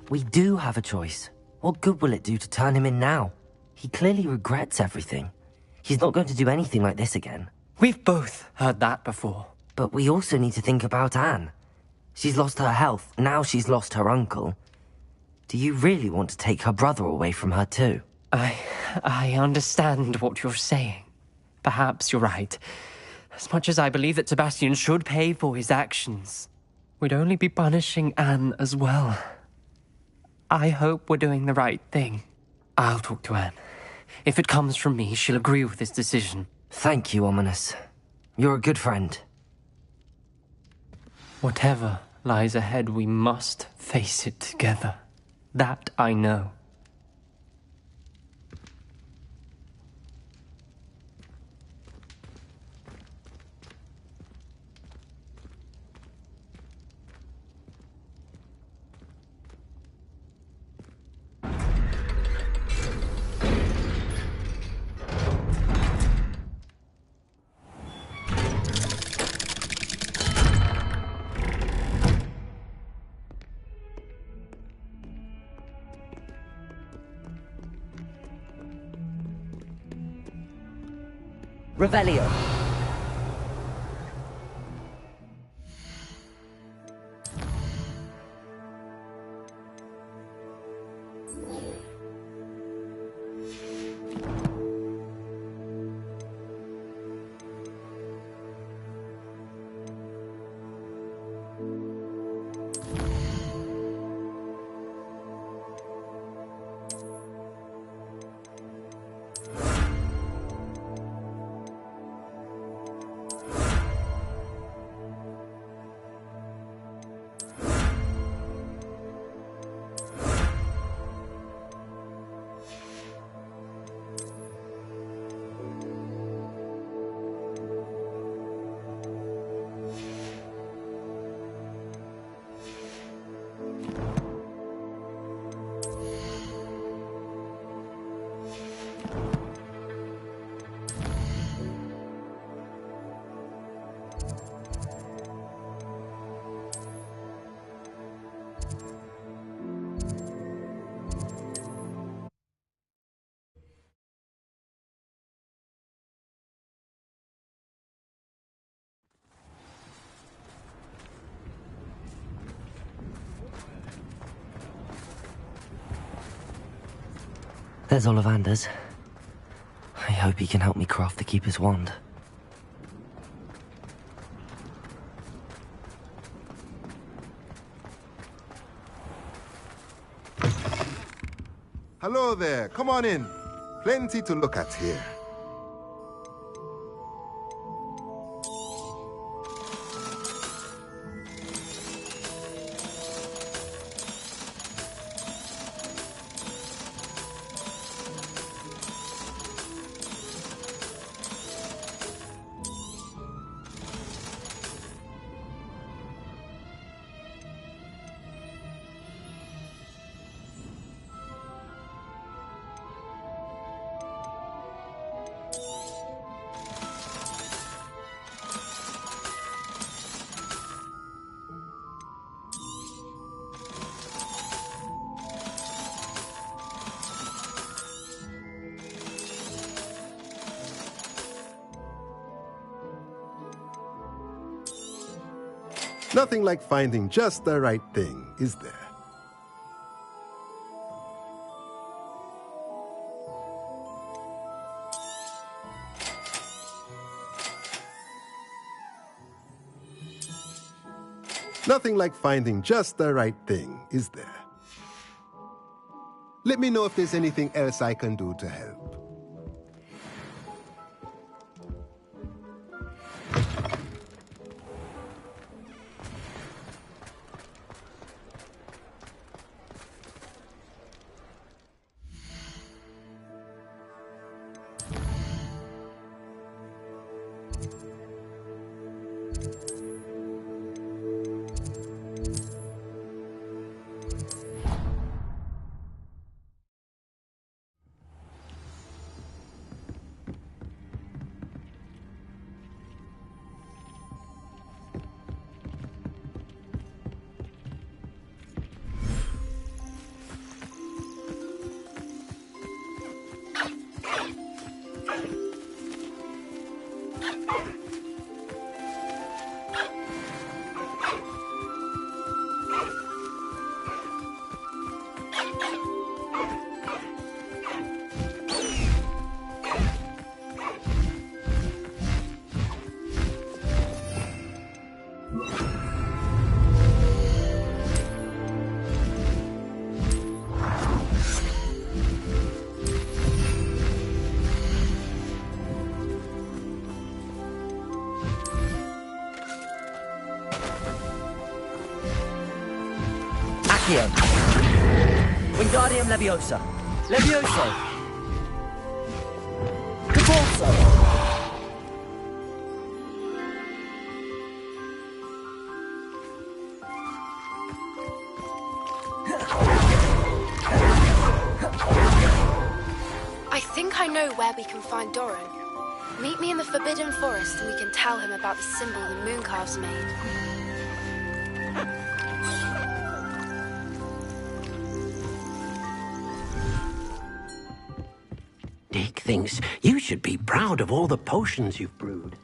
We do have a choice. What good will it do to turn him in now? He clearly regrets everything. He's not going to do anything like this again. We've both heard that before. But we also need to think about Anne. She's lost her health, now she's lost her uncle. Do you really want to take her brother away from her too? I understand what you're saying. Perhaps you're right. As much as I believe that Sebastian should pay for his actions, we'd only be punishing Anne as well. I hope we're doing the right thing. I'll talk to Anne. If it comes from me, she'll agree with this decision. Thank you, Ominous. You're a good friend. Whatever lies ahead, we must face it together. That I know. Revelio. There's Ollivander's. I hope he can help me craft the Keeper's wand. Hello there, come on in. Plenty to look at here. Nothing like finding just the right thing, is there? Nothing like finding just the right thing, is there? Let me know if there's anything else I can do to help. Wingardium Leviosa. Levioso. Caporzo. I think I know where we can find Doran. Meet me in the Forbidden Forest and we can tell him about the symbol the Mooncalves made. Dick thinks you should be proud of all the potions you've brewed.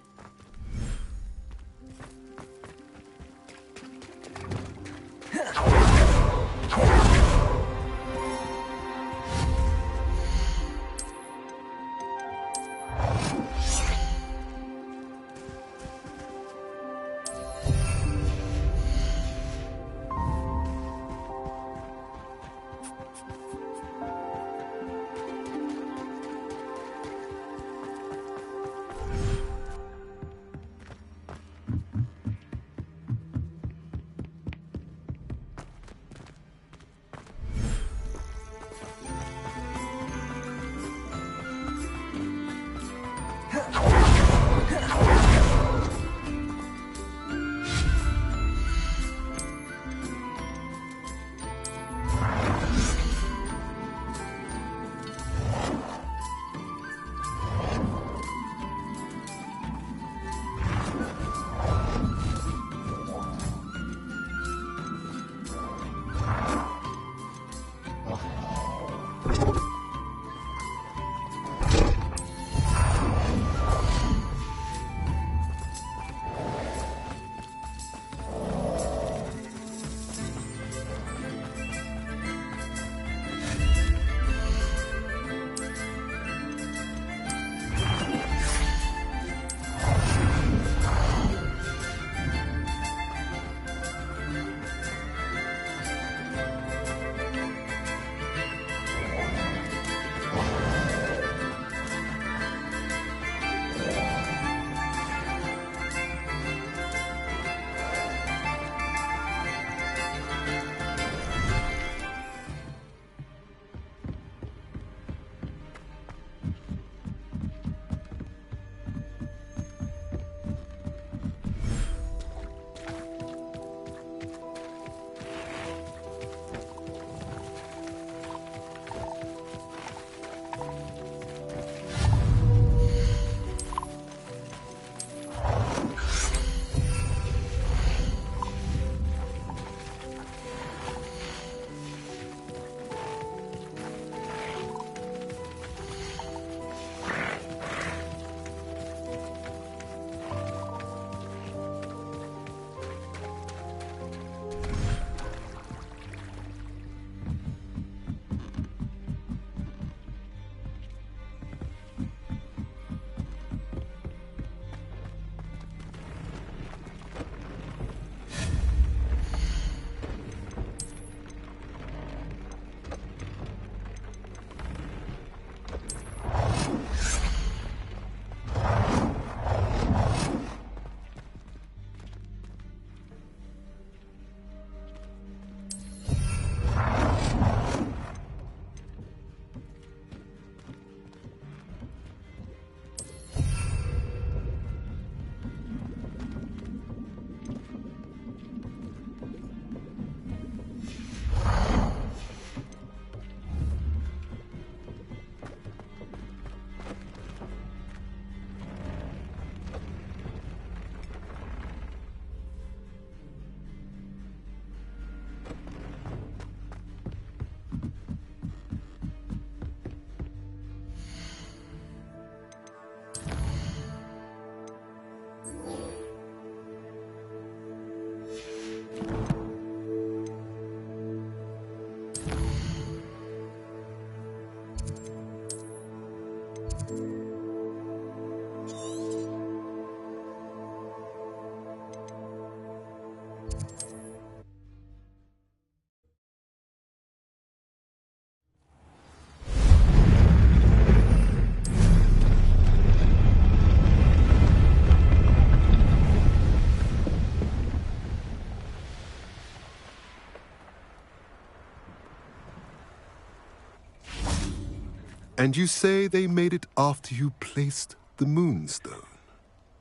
And you say they made it after you placed the Moonstone?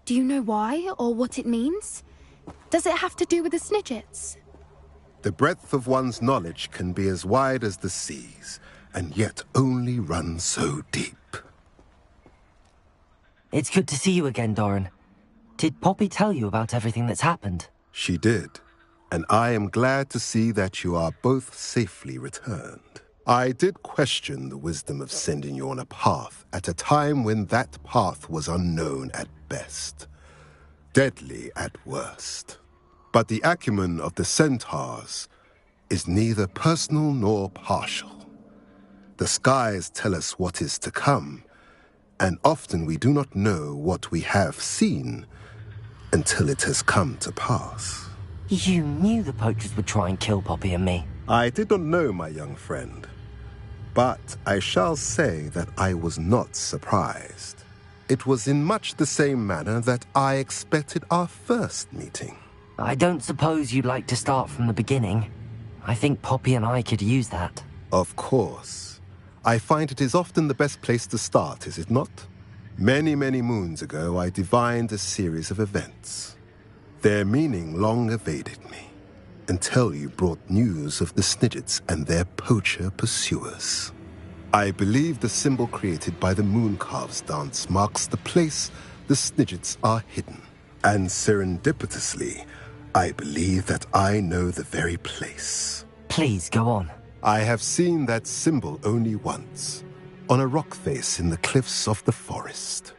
Do you know why, or what it means? Does it have to do with the Snidgets? The breadth of one's knowledge can be as wide as the seas, and yet only run so deep. It's good to see you again, Doran. Did Poppy tell you about everything that's happened? She did, and I am glad to see that you are both safely returned. I did question the wisdom of sending you on a path at a time when that path was unknown at best, deadly at worst. But the acumen of the centaurs is neither personal nor partial. The skies tell us what is to come, and often we do not know what we have seen until it has come to pass. You knew the poachers would try and kill Poppy and me. I did not know, my young friend, but I shall say that I was not surprised. It was in much the same manner that I expected our first meeting. I don't suppose you'd like to start from the beginning. I think Poppy and I could use that. Of course. I find it is often the best place to start, is it not? Many, many moons ago, I divined a series of events. Their meaning long evaded me, until you brought news of the Snidgets and their poacher pursuers. I believe the symbol created by the Mooncalves dance marks the place the Snidgets are hidden. And serendipitously, I believe that I know the very place. Please, go on. I have seen that symbol only once, on a rock face in the cliffs of the forest.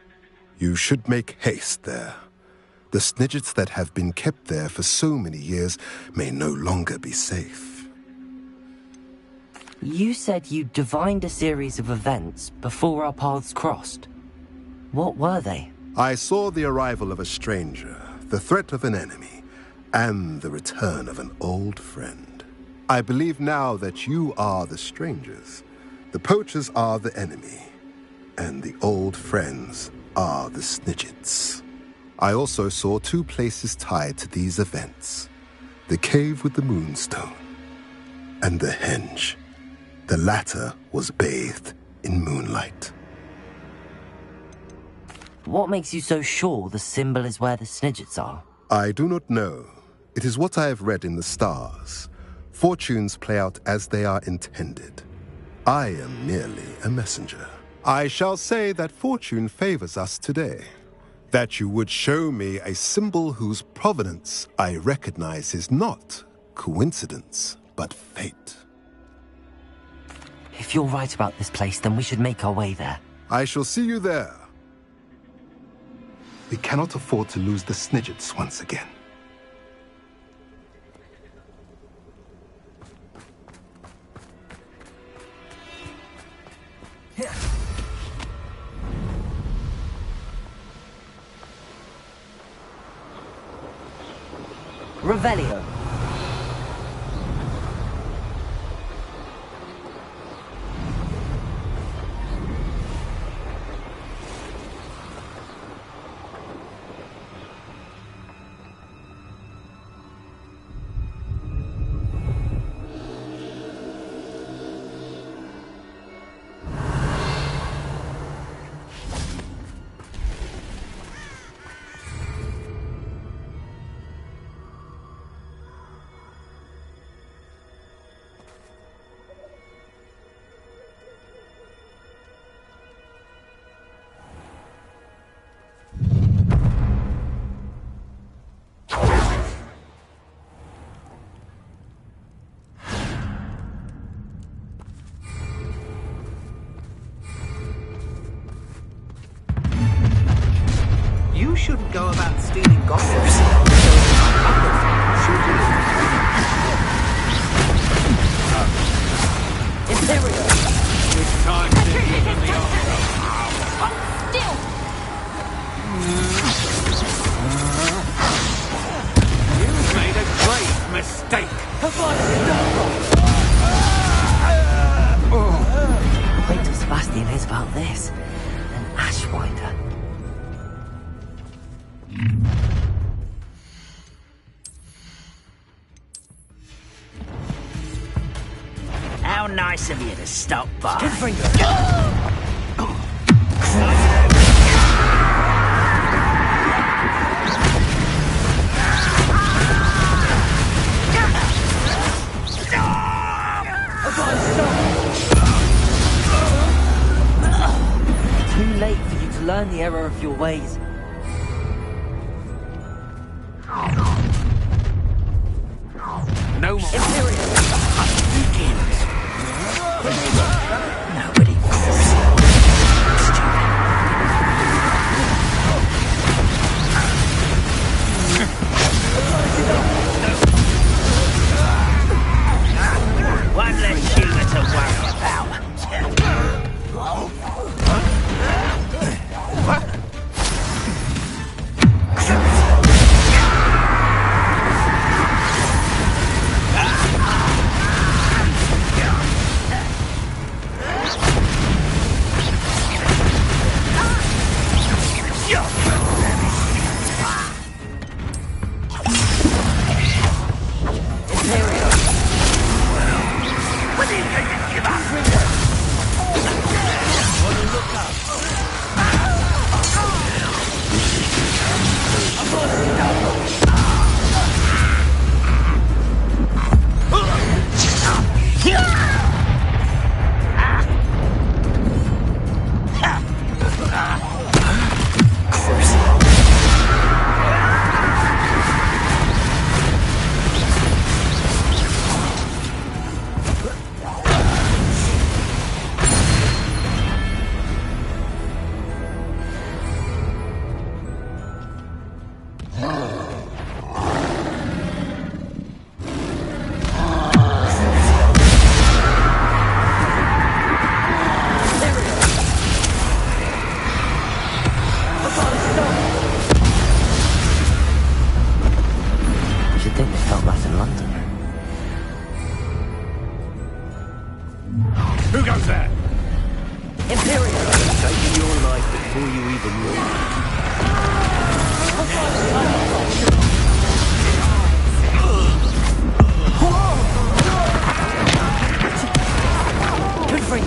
You should make haste there. The Snidgets that have been kept there for so many years may no longer be safe. You said you divined a series of events before our paths crossed. What were they? I saw the arrival of a stranger, the threat of an enemy, and the return of an old friend. I believe now that you are the strangers, the poachers are the enemy, and the old friends are the Snidgets. I also saw two places tied to these events: the cave with the Moonstone and the henge. The latter was bathed in moonlight. What makes you so sure the symbol is where the Snidgets are? I do not know. It is what I have read in the stars. Fortunes play out as they are intended. I am merely a messenger. I shall say that fortune favors us today. That you would show me a symbol whose provenance I recognize is not coincidence, but fate. If you're right about this place, then we should make our way there. I shall see you there. We cannot afford to lose the Snidgets once again. Revelio. You shouldn't go about stealing gossips. Imperial! It's time to even the offer. Still! You made a great mistake. Wait till Sebastian hears about this. An Ashwinder. How nice of you to stop by. late for you to learn the error of your ways. No more. Imperial! Begins. Nobody wants to see one less human to worry about. Who goes there? Imperial! Taking your life before you even walk. Good friend!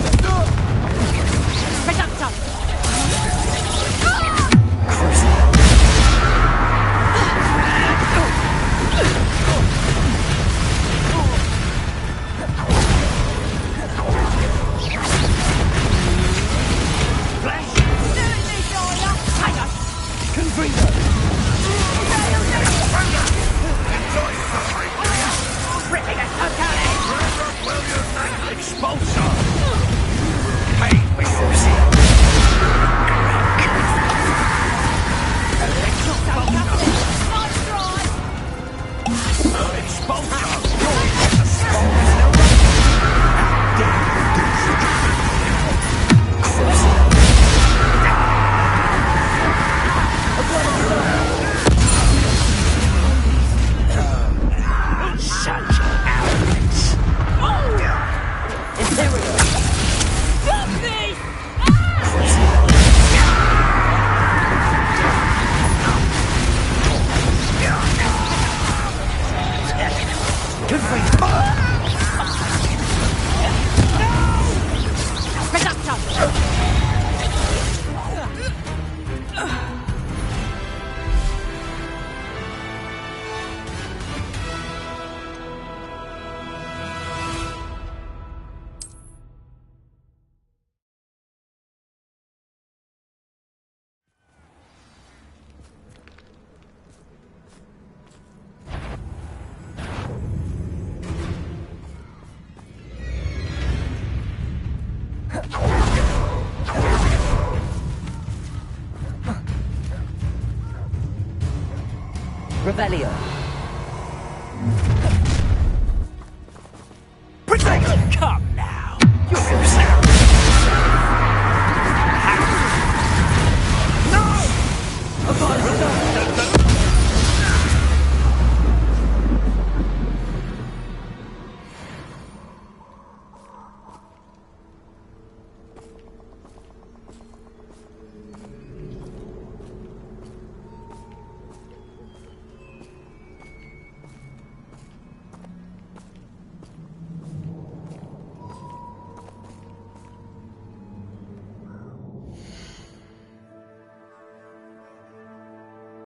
Revelio.